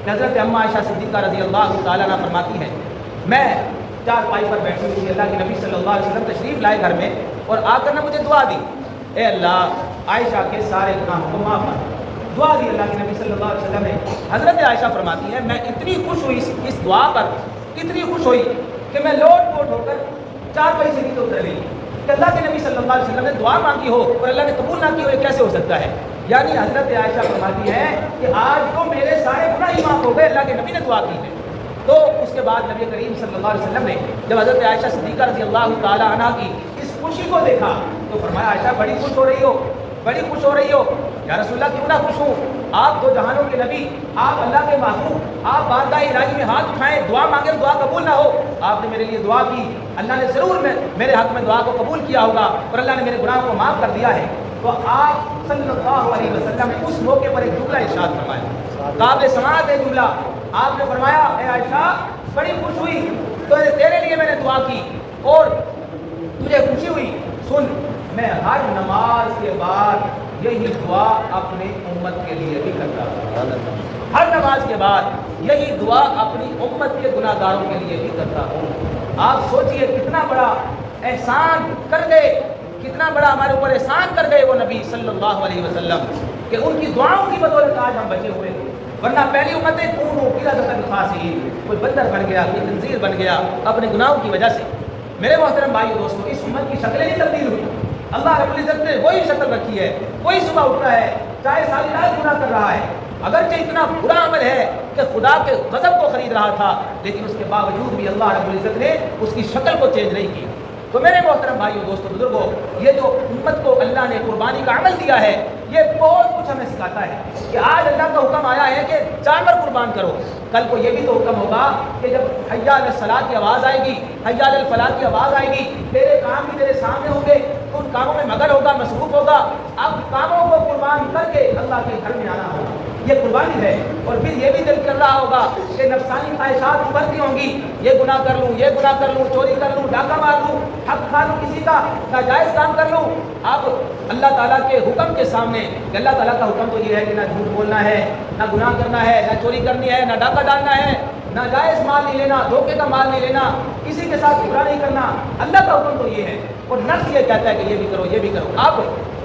کہ حضرت اماں عائشہ صدیقہ رضی اللہ تعالیٰ عنہ فرماتی ہیں میں چارپائی پر بیٹھی ہوئی تھی، اللہ کے نبی صلی اللہ علیہ وسلم تشریف لائے گھر میں اور آ کر نے مجھے دعا دی، اے اللہ عائشہ کے سارے گناہوں کو معاف کر، دعا دی اللہ کے نبی صلی اللہ علیہ وسلم نے۔ حضرت عائشہ فرماتی ہیں میں اتنی خوش ہوئی اس دعا پر، اتنی خوش ہوئی کہ میں لوٹ پوٹ ہو کر چارپائی سے نیچے اتر گئی کہ اللہ کے نبی صلی اللہ علیہ وسلم نے دعا مانگی ہو اور اللہ نے قبول نہ کی ہو، یہ کیسے ہو سکتا ہے؟ یعنی حضرت عائشہ فرماتی ہے کہ آج تو میرے سارے گناہ ہی معاف ہو گئے، اللہ کے نبی نے دعا کی ہے۔ تو اس کے بعد نبی کریم صلی اللہ علیہ وسلم نے جب حضرت عائشہ صدیقہ رضی اللہ تعالی عنہ کی اس خوشی کو دیکھا تو فرمایا عائشہ بڑی خوش ہو رہی ہو، بڑی خوش ہو رہی ہو؟ یا رسول اللہ کیوں نہ خوش ہوں، آپ دو جہانوں کے نبی، آپ اللہ کے محبوب، آپ بارگاہ الہی میں ہاتھ اٹھائیں، دعا مانگیں، دعا قبول نہ ہو، آپ نے میرے لیے دعا کی، اللہ نے ضرور میرے حق میں دعا کو قبول کیا ہوگا اور اللہ نے میرے گناہوں کو معاف کر دیا ہے۔ تو آپ صلی اللہ علیہ وسلم نے اس موقع پر ایک جملہ ارشاد فرمایا، قابل سماعت ہے جملہ. آپ نے فرمایا اے عائشہ بڑی خوش ہوئی تو تیرے لیے میں نے دعا کی اور تجھے خوشی ہوئی، سن میں ہر نماز کے بعد یہی دعا اپنی امت کے لیے بھی کرتا ہوں، ہر نماز کے بعد یہی دعا اپنی امت کے گناہ گاروں کے لیے بھی کرتا ہوں. آپ سوچئے کتنا بڑا احسان کر گئے، کتنا بڑا ہمارے اوپر احسان کر گئے وہ نبی صلی اللہ علیہ وسلم کہ ان کی دعاؤں کی بدولت آج ہم بچے ہوئے تھے. ورنہ پہلی امتیں کون ہو خاصی کوئی بندر بن گیا، کوئی خنزیر بن گیا اپنے گناہوں کی وجہ سے. میرے محترم بھائی دوستو، اس امت کی شکلیں نہیں تبدیل ہوئی، اللہ رب العزت نے وہی شکل رکھی ہے. کوئی صبح اٹھتا ہے چاہے ساری رات گناہ کر رہا ہے، اگرچہ اتنا برا عمل ہے کہ خدا کے غضب کو خرید رہا تھا، لیکن اس کے باوجود بھی اللہ رب العزت نے اس کی شکل کو چینج نہیں کی. تو میرے محترم بھائیو دوستو بزرگوں، یہ جو امت کو اللہ نے قربانی کا عمل دیا ہے یہ بہت کچھ ہمیں سکھاتا ہے کہ آج اللہ کا حکم آیا ہے کہ جانور قربان کرو، کل کو یہ بھی تو حکم ہوگا کہ جب حی علی الصلاۃ کی آواز آئے گی، حی علی الفلاح کی آواز آئے گی، تیرے کام بھی تیرے سامنے ہوں گے، تو ان کاموں میں مگن ہوگا، مصروف ہوگا. اب کاموں کو قربان کر کے اللہ کے گھر میں آنا ہوگا، یہ قربانی ہے. اور پھر یہ بھی دل کر رہا ہوگا کہ نفسانی خواہشات ابھرتی ہوں گی، یہ گناہ کر لوں، یہ گناہ کر لوں، چوری کر لوں، ڈاکہ مار لوں، حق کھا لوں کسی کا، ناجائز کام کر لوں. اب اللہ تعالیٰ کے حکم کے سامنے، کہ اللہ تعالیٰ کا حکم تو یہ ہے کہ نہ جھوٹ بولنا ہے، نہ گناہ کرنا ہے، نہ چوری کرنی ہے، نہ ڈاکہ ڈالنا ہے، ناجائز مال نہیں لینا، دھوکے کا مال نہیں لینا، کسی کے ساتھ برا نہیں کرنا. اللہ کا حکم تو یہ ہے اور نفس یہ کہتا ہے کہ یہ بھی کرو، یہ بھی کرو. اب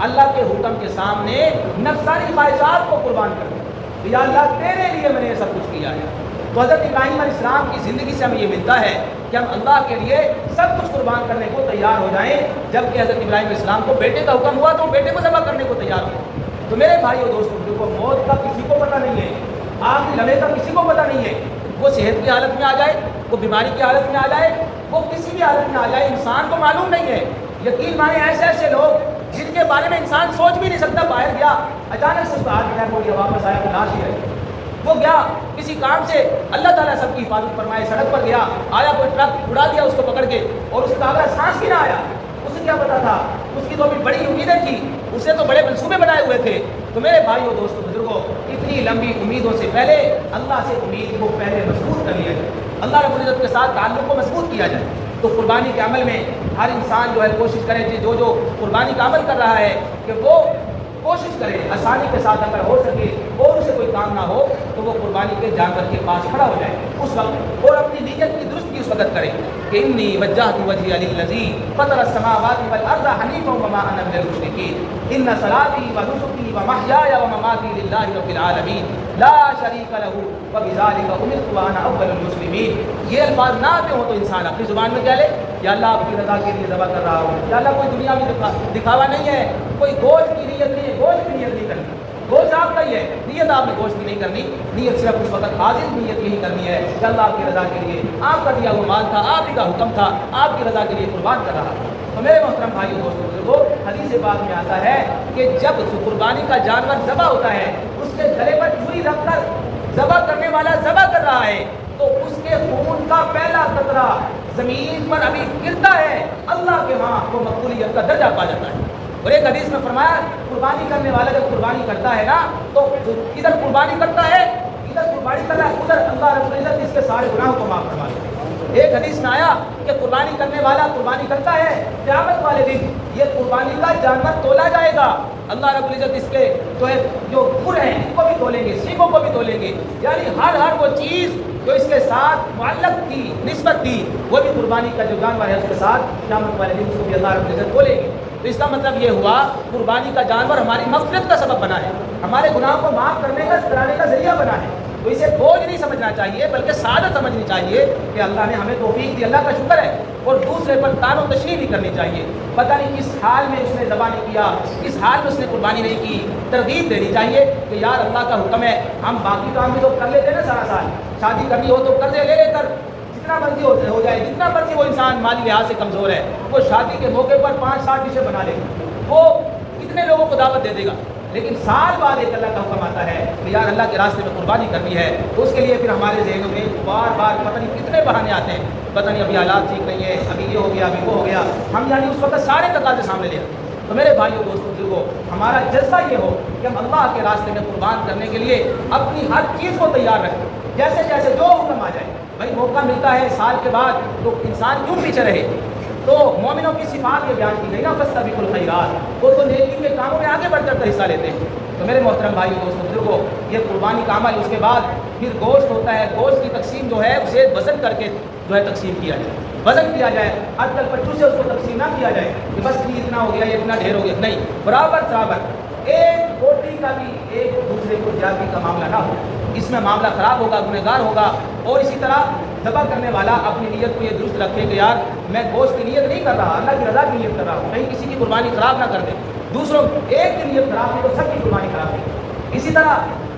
اللہ کے حکم کے سامنے نفسانی خواہشات کو قربان کر دو، یا اللہ تیرے لیے میں نے یہ سب کچھ کیا ہے. تو حضرت ابراہیم علیہ السلام کی زندگی سے ہمیں یہ ملتا ہے کہ ہم اللہ کے لیے سب کچھ قربان کرنے کو تیار ہو جائیں. جبکہ حضرت ابراہیم علیہ السلام کو بیٹے کا حکم ہوا تو وہ بیٹے کو ذبح کرنے کو تیار ہو. تو میرے بھائیو دوستوں، دیکھو موت کا کسی کو پتہ نہیں ہے، آخری لمحے کا کسی کو پتہ نہیں ہے. وہ صحت کی حالت میں آ جائے، وہ بیماری کی حالت میں آ جائے، وہ کسی بھی حالت میں آ جائے، انسان کو معلوم نہیں ہے. یقین مانے ایسے ایسے لوگ جن کے بارے میں انسان سوچ بھی نہیں سکتا، باہر گیا اچانک سے اس کا ہاتھ ٹیپ ہو گیا، واپس آیا تو لاش ہی ہے. وہ گیا کسی کام سے، اللہ تعالیٰ سب کی حفاظت فرمائے، سڑک پر گیا، آیا کوئی ٹرک اڑا دیا اس کو پکڑ کے، اور اس کا اگر سانس بھی نہ آیا، اسے کیا پتا تھا؟ اس کی تو ابھی بڑی امیدیں تھی، اسے تو بڑے منصوبے بنائے ہوئے تھے. تو میرے بھائیو دوستو بزرگوں، اتنی لمبی امیدوں سے پہلے اللہ سے امید کو پہلے مضبوط کر لیا جائے، اللہ رب العزت کے ساتھ تعلق کو مضبوط کیا جائے. تو قربانی کے عمل میں ہر انسان جو ہے کوشش کرے کہ جو قربانی کا عمل کر رہا ہے کہ وہ کوشش کرے آسانی کے ساتھ، اگر ہو سکے اور اسے کوئی کام نہ ہو تو وہ قربانی کے جانور کے پاس کھڑا ہو جائے اس وقت، اور اپنی نیت کی درستی اس وقت کرے کہ انی وجہت وجہی للذی فطر السماوات والارض حنیفا وما انا من المشرکین ان صلاتی ونسکی ومحیای ومماتی للہ رب العالمین لا شریک لہ وبذلک امرت وانا اول المسلمین. یہ الفاظ نہ آتے ہوں تو انسان اپنی زبان میں کیا لے، یا اللہ آپ کی رضا کے لیے ذبح کر رہا ہوں، یا اللہ کوئی دنیا میں دکھاوا نہیں ہے، کوئی گوشت کی نیت نہیں ہے، گوشت کی نیت نہیں کرنی، گوشت آپ کا ہی ہے، نیت آپ نے گوشت کی نہیں کرنی. نیت صرف اس وقت حاضر نیت یہی کرنی ہے کہ اللہ آپ کی رضا کے لیے، آپ کا دیا ہوا مال تھا، آپ ہی کا حکم تھا، آپ کی رضا کے لیے قربان کر رہا. تو میرے محترم بھائیو دوستو بزرگوں، حدیث پاک میں آتا ہے کہ جب قربانی کا جانور ذبح ہوتا ہے، اس کے گلے پر چھری رکھ کر ذبح کرنے والا ذبح کر رہا ہے تو اس کے خون کا پہلا قطرہ زمین پر ابھی گرتا ہے، اللہ کے ہاں وہ مقبولیت کا درجہ پا جاتا ہے. اور ایک حدیث میں فرمایا قربانی کرنے والا جب قربانی کرتا ہے نا تو ادھر قربانی کرتا ہے، ادھر قربانی کر رہا ہے، ادھر اللہ رب العزت اس کے سارے گناہوں کو معاف فرما دیتا ہے. ایک حدیث میں آیا کہ قربانی کرنے والا قربانی کرتا ہے، قیامت والے دن یہ قربانی کا جانور تولا جائے گا، اللہ رب العزت اس کے جو گر ہیں ان کو بھی تولیں گے، سیخوں کو بھی تولیں گے، یعنی ہر وہ چیز جو اس کے ساتھ معلق تھی، نسبت تھی، وہ بھی قربانی کا جو جانور ہے اس کے ساتھ قیامت والے دن اس کو بھی اللہ رب العزت تولے گی. تو اس کا مطلب یہ ہوا قربانی کا جانور ہماری مغفرت کا سبب بنا ہے، ہمارے گناہوں کو معاف کرانے کا ذریعہ بنا ہے. تو اسے بوجھ نہیں سمجھنا چاہیے بلکہ سعادت سمجھنی چاہیے کہ اللہ نے ہمیں توفیق دی، اللہ کا شکر ہے. اور دوسرے پر تان و تشریح نہیں کرنی چاہیے، پتہ نہیں کس حال میں اس نے ذبح نہیں کیا، کس حال میں اس نے قربانی نہیں کی، ترغیب دینی چاہیے کہ یار اللہ کا حکم ہے، ہم باقی کام بھی تو کر لیتے ہیں نا، سارا سال شادی کرنی ہو تو قرضے لے لے کر جتنا مرضی ہو جائے، جتنا مرضی وہ انسان مالی لحاظ سے کمزور ہے، وہ شادی کے موقع پر 5-7 ڈشیں بنا لے گا، وہ کتنے لوگوں کو دعوت دے دے گا. لیکن سال بعد ایک اللہ کا حکم آتا ہے کہ یار اللہ کے راستے میں قربانی کرنی ہے، تو اس کے لیے پھر ہمارے ذہنوں میں بار بار پتہ نہیں کتنے بہانے آتے ہیں، پتہ نہیں ابھی حالات ٹھیک نہیں ہے، ابھی یہ ہو گیا، ابھی وہ ہو گیا، ہم یعنی اس وقت سارے تقاضے سامنے لے آتے ہیں. تو میرے بھائیوں دوستوں بزرگوں، ہمارا جذبہ یہ ہو کہ ہم اللہ کے راستے میں قربان کرنے کے لیے اپنی ہر چیز کو تیار رکھیں، جیسے جیسے جو حکم آ جائے۔ بھائی موقع ملتا ہے سال کے بعد تو انسان کیوں پیچھے رہے؟ تو مومنوں کی صفات یہ بیان کی گئی نا، فاستبقوا الخیرات، وہ تو نیکی کے کاموں میں آگے بڑھ کر حصہ لیتے ہیں۔ تو میرے محترم بھائیو دوستوں بزرگوں، یہ قربانی کا عمل، اس کے بعد پھر گوشت ہوتا ہے، گوشت کی تقسیم جو ہے اسے وزن کر کے جو ہے تقسیم کیا جائے، وزن کیا جائے، آج کل پچو سے اس کو تقسیم نہ کیا جائے کہ بس یہ اتنا ہو گیا، یہ اتنا ڈھیر ہو گیا، نہیں، برابر برابر، ایک روٹی کا بھی ایک دوسرے کو زیادتی کا معاملہ نہ ہو، اس میں معاملہ خراب ہوگا، گنہگار ہوگا۔ اور اسی طرح ذبح کرنے والا اپنی نیت کو یہ درست رکھے کہ یار میں گوشت کی نیت نہیں کر رہا، اللہ کی رضا کی نیت کر رہا ہوں، کہیں کسی کی قربانی خراب نہ کر دے، دوسروں ایک کی نیت خراب ہے تو سب کی قربانی خراب ہے۔ اسی طرح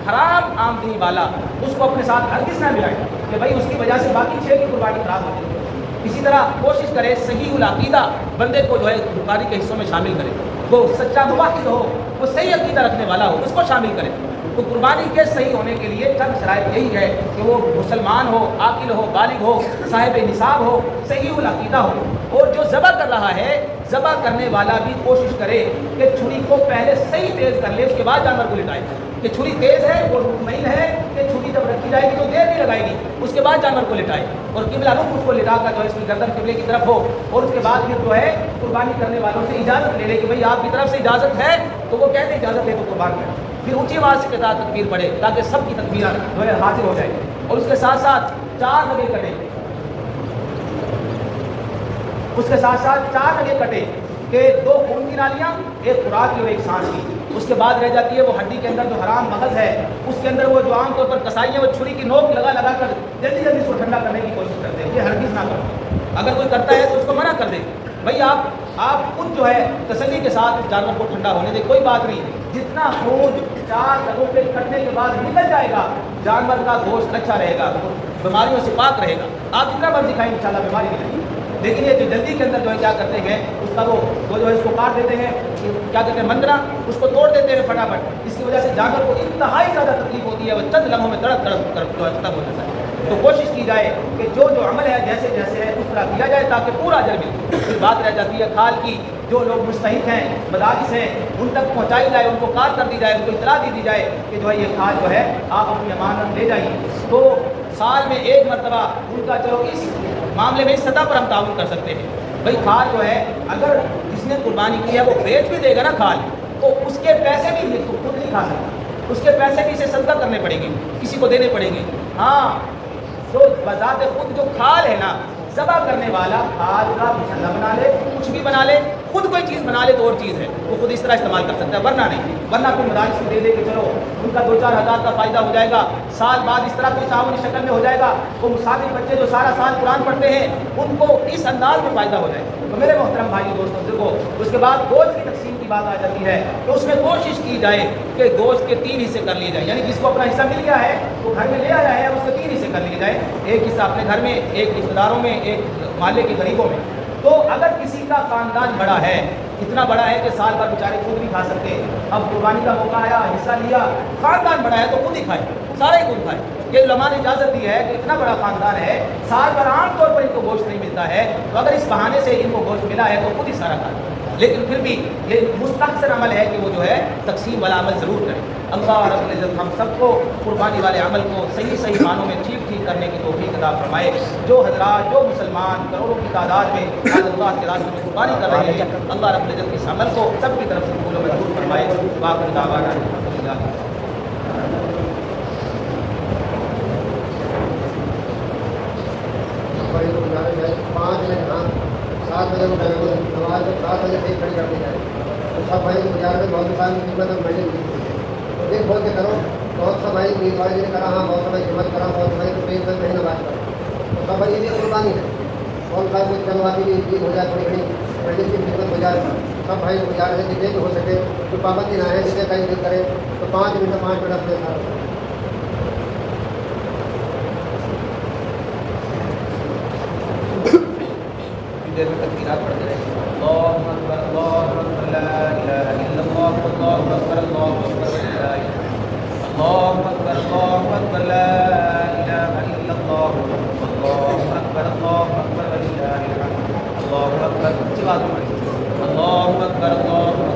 حرام آمدنی والا اس کو اپنے ساتھ ہرگز نہ ملائے کہ بھائی اس کی وجہ سے باقی 6 کی قربانی خراب ہو جائے۔ اسی طرح کوشش کرے صحیح العقیدہ بندے کو جو ہے قربانی کے حصوں میں شامل کرے، وہ سچا موحد ہو، وہ صحیح عقیدہ رکھنے والا ہو، اس کو شامل کرے۔ تو قربانی کے صحیح ہونے کے لیے چند شرائط یہی ہے کہ وہ مسلمان ہو، عاقل ہو، بالغ ہو، صاحب نصاب ہو، صحیح العقیدہ ہو، اور جو ذبح کر رہا ہے ذبح کرنے والا بھی کوشش کرے کہ چھری کو پہلے صحیح تیز کر لے، اس کے بعد جانور کو لٹائے، کہ چھری تیز ہے اور مطمئن ہے کہ چھری جب رکھی جائے گی تو دیر نہیں لگائے گی، اس کے بعد جانور کو لٹائے، اور قبلہ رخ اس کو لٹا کر جو ہے اس کی گردن قبلے کی طرف ہو، اور اس کے بعد پھر جو ہے قربانی کرنے والوں سے اجازت لے لے کہ بھائی آپ کی طرف سے اجازت ہے، تو وہ کہتے ہیں اجازت ہے تو قربان کریں، پھر اونچی آواز کے ساتھ تکبیر پڑھے تاکہ سب کی تکبیریں جو ہے حاضر ہو جائے، اور اس کے ساتھ ساتھ 4 لگے کٹے، اس کے ساتھ ساتھ 4 لگے کٹے کہ 2 خون کی نالیاں، ایک خوراک کی اور ایک سانس کی، اس کے بعد رہ جاتی ہے وہ ہڈی کے اندر جو حرام مغز ہے، اس کے اندر وہ جو عام طور پر کسائی ہے وہ چھری کی نوک لگا لگا کر جلدی جلدی اس کو ٹھنڈا کرنے کی کوشش کرتے ہیں، یہ ہرگز نہ کرو، اگر کوئی کرتا ہے تو اس کو منع کر دے، بھائی آپ خود جو ہے تسلی کے ساتھ اس جانور کو ٹھنڈا ہونے دے، کوئی بات نہیں، جتنا خون 4 لگوں پہ کٹنے کے بعد نکل جائے گا جانور کا گوشت اچھا رہے گا، بیماریوں سے پاک رہے گا، آپ جتنا مرضی کھائیں انشاءاللہ بیماری نہیں لگے گی۔ لیکن یہ جو جلدی کے اندر جو ہے کیا کرتے ہیں اس کا وہ جو ہے اس کو کاٹ دیتے ہیں، کیا کہتے ہیں مندرا، اس کو توڑ دیتے ہیں فٹافٹ، اس کی وجہ سے جانور کو انتہائی زیادہ تکلیف ہوتی ہے، وہ چند لمحوں میں تڑپ تڑپ کر جو ہے ختم ہو جاتا ہے۔ تو کوشش کی جائے کہ جو عمل ہے جیسے جیسے ہے اس طرح کیا جائے تاکہ پورا اجر ملے۔ پھر بات رہ جاتی ہے کھال کی، جو لوگ مستحق ہیں، مدارس ہیں، ان تک پہنچائی جائے، ان کو کال کر دی جائے، ان کو اطلاع دی جائے کہ جو ہے یہ کھال جو ہے آپ اپنی امانت لے جائیے، تو سال میں 1 مرتبہ ان کا چلو اس معاملے میں اس سطح پر ہم تعاون کر سکتے ہیں۔ بھائی کھال جو ہے اگر جس نے قربانی کی ہے وہ بیچ بھی دے گا نا کھال، تو اس کے پیسے بھی خود نہیں کھا سکتا، اس کے پیسے بھی اسے صدقہ کرنے پڑیں گے، کسی کو دینے پڑیں گے۔ ہاں تو بذات خود جو کھال ہے نا، ذبح کرنے والا کھال کا مسلہ بنا لے، کچھ بھی بنا لے، خود کوئی چیز بنا لے تو اور چیز ہے، وہ خود اس طرح استعمال کر سکتا ہے، ورنہ نہیں، ورنہ کوئی مدارس کو دے دے کہ چلو ان کا 2-4 ہزار کا فائدہ ہو جائے گا، سال بعد اس طرح کوئی تعاون شکل میں ہو جائے گا، وہ مسافر بچے جو سارا سال قرآن پڑھتے ہیں ان کو اس انداز میں فائدہ ہو جائے گا۔ تو میرے محترم بھائی دوستوں بزرگوں، اس کے بعد گوشت کی تقسیم کی بات آ جاتی ہے، تو اس میں کوشش کی جائے کہ گوشت کے 3 حصے کر لیے جائیں، یعنی جس کو اپنا حصہ مل گیا ہے وہ گھر میں لے آیا ہے، اس کے 3 حصے کر لیے جائے، ایک حصہ اپنے گھر میں، ایک رشتہ داروں میں، ایک محلے کے غریبوں میں۔ تو اگر کسی کا خاندان بڑا ہے، اتنا بڑا ہے کہ سال بھر بیچارے خود نہیں کھا سکتے، اب قربانی کا موقع آیا، حصہ لیا، خاندان بڑا ہے تو خود ہی کھائے، سارے ہی خود کھائے، یہ علماء نے اجازت دی ہے کہ اتنا بڑا خاندان ہے، سال بھر عام طور پر ان کو گوشت نہیں ملتا ہے، تو اگر اس بہانے سے ان کو گوشت ملا ہے تو خود ہی سارا کھائے، لیکن پھر بھی یہ مستحسن عمل ہے کہ وہ جو ہے تقسیم والا عمل ضرور کرے۔ اللہ رب العزت ہم سب کو قربانی والے عمل کو صحیح صحیح معنوں میں ٹھیک کرنے کی توفیق عطا فرمائے۔ جو حضرات، جو مسلمان کروڑوں کی تعداد میں آج اللہ کے راستے میں قربانی کر رہے ہیں، اللہ رب العزت اس عمل کو سب کی طرف سے قبول و منظور فرمائے۔ باقی دعوانا الحمدللہ۔ سات بجے نماز 7 بجے سے کھڑی کر دی جائے، تو سب بھائی گزارے بہت سال کی خدمت میں نے تو دیکھ بول کے کرو، بہت سا بھائی میری بھائی نے کرا، ہاں بہت سا بھائی خدمت کرا، بہت بھائی تو پیٹ میں کہیں نماز کرو، تو سب بھائی یہ قربانی ہے، کون سا کوئی چلواتی بھی عید ہو جائے، تھوڑی بڑی پہلے کی خدمت ہو جائے، سب بھائی گزارے ہیں جتنے بھی ہو سکے، جو پابندی نہ ہے جسے کہیں دل کرے تو 5 منٹ اپنے ساتھ تکبیرات پڑھتے رہے۔ اللہ اکبر، اللہ اکبر، لا الہ الا اللہ، اللہ اکبر، اللہ اکبر، لا الہ اللہ اکبر، اللہ اکبر، لا الہ الا اللہ، اللہ اکبر، اللہ اکبر، لا الہ الا اللہ، اللہ اکبر، اچھی بات ہے، اللہ اکبر، اللہ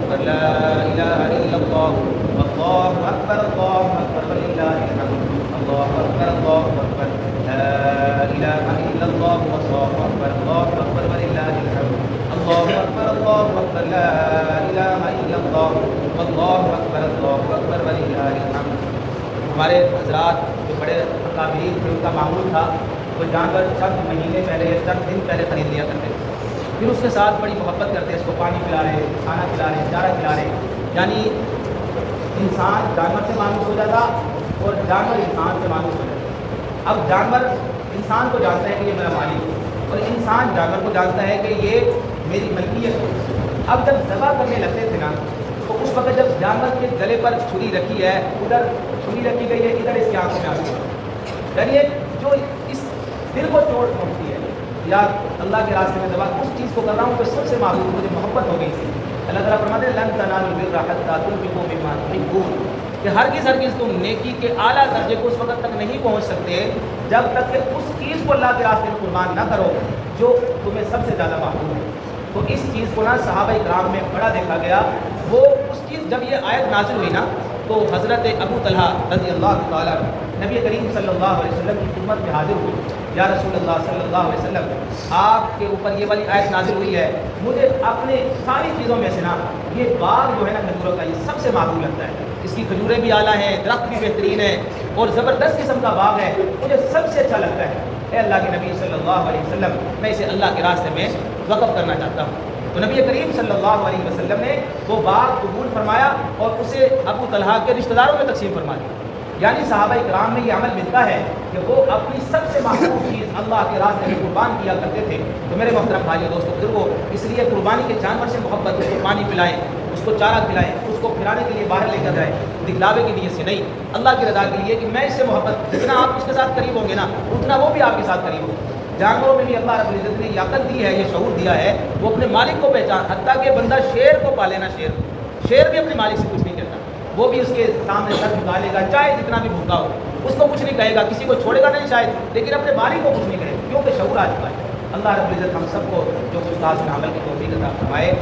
اللہ اللہ اکبر وللہ الحمد اللہ اکبر لا الہ الا اللہ واللہ اکبر وللہ الحمد اللہ اکبر لا الہ الا اللہ واللہ اکبر وللہ الحمد۔ ہمارے حضرات جو بڑے اکابرین تھے ان کا معمول تھا وہ جانور چند مہینے پہلے یا چند دن پہلے خرید لیا کرتے تھے، پھر اس کے ساتھ بڑی محبت کرتے، اس کو پانی پلا رہے، کھانا کھلا رہے، چارہ کھلا رہے، یعنی انسان جانور سے مانوس ہو جاتا اور جانور انسان سے مانوس ہو جاتا۔ اب جانور انسان کو جانتا ہے کہ یہ میرا مالک ہے اور انسان جانور کو جانتا ہے کہ یہ میری ملکیت ہے۔ اب جب ذبح کرنے لگتے تھے نا تو اس وقت جب جانور کے گلے پر چھری رکھی ہے، ادھر چھری رکھی گئی ہے، ادھر اس کی آنکھ میں آتی ہے، یعنی جو اس دل کو چوٹ پہنچتی ہے یا اللہ کے راستے میں ذبح اس چیز کو کر رہا ہوں تو سب سے معلوم مجھے محبت ہو گئی تھی۔ اللہ تعالیٰ فرماتے ہیں لن تنالوا البر حتى تنفقوا مما تحبون، کہ ہرگز تم نیکی کے اعلیٰ درجے کو اس وقت تک نہیں پہنچ سکتے جب تک کہ اس چیز کو اللہ کے راستے میں قربان نہ کرو جو تمہیں سب سے زیادہ محبوب ہے۔ تو اس چیز کو نا صحابہ کرام میں بڑا دیکھا گیا، وہ اس چیز جب یہ آیت نازل ہوئی نا تو حضرت ابو طلحہ رضی اللہ تعالیٰ نبی کریم صلی اللہ علیہ وسلم کی خدمت میں حاضر ہوئی، یا رسول اللہ صلی اللہ علیہ وسلم آپ کے اوپر یہ والی آیت نازل ہوئی ہے، مجھے اپنے ساری چیزوں میں سے نا یہ باغ جو ہے نا کھجوروں کا یہ سب سے معقول لگتا ہے، اس کی کھجوریں بھی اعلیٰ ہیں، درخت بھی بہترین ہے اور زبردست قسم کا باغ ہے، مجھے سب سے اچھا لگتا ہے، اے اللہ کے نبی صلی اللہ علیہ وسلم میں اسے اللہ کے راستے میں وقف کرنا چاہتا ہوں۔ تو نبی کریم صلی اللہ علیہ وسلم نے وہ باغ قبول فرمایا اور اسے ابو طلحہ کے رشتہ داروں میں تقسیم فرما دیا۔ یعنی صحابہ کرام میں یہ عمل ملتا ہے کہ وہ اپنی سب سے محبوب چیز اللہ کے راستے میں قربان کیا کرتے تھے۔ تو میرے محترم بھائیو دوستو بزرگو، اس لیے قربانی کے جانور سے محبت، اس کو پانی پلائیں، اس کو چارہ کھلائیں، اس کو پھرانے کے لیے باہر لے کر جائیں، دکھلاوے کی نیت سے نہیں، اللہ کی رضا کے لیے کہ میں اس سے محبت، جتنا آپ اس کے ساتھ قریب ہوں گے نا اتنا وہ بھی آپ کے ساتھ قریب ہوگا۔ جانوروں میں بھی اللہ رب العزت نے یاقت دی ہے، یہ شعور دیا ہے، وہ اپنے مالک کو پہچان، حتیٰ کہ بندہ شیر کو پالے نا، شیر بھی اپنے مالک سے کچھ نہیں کہتا، وہ بھی اس کے سامنے سر جھکا لے گا، چاہے جتنا بھی بھوکا ہو، اس کو کچھ نہیں کہے گا، کسی کو چھوڑے گا نہیں شاید، لیکن اپنے مالک کو کچھ نہیں کہے، کیونکہ شعور آ چکا ہے۔ اللہ رب العزت ہم سب کو جو کچھ خاص عمل کی توفیق عطا فرمائے۔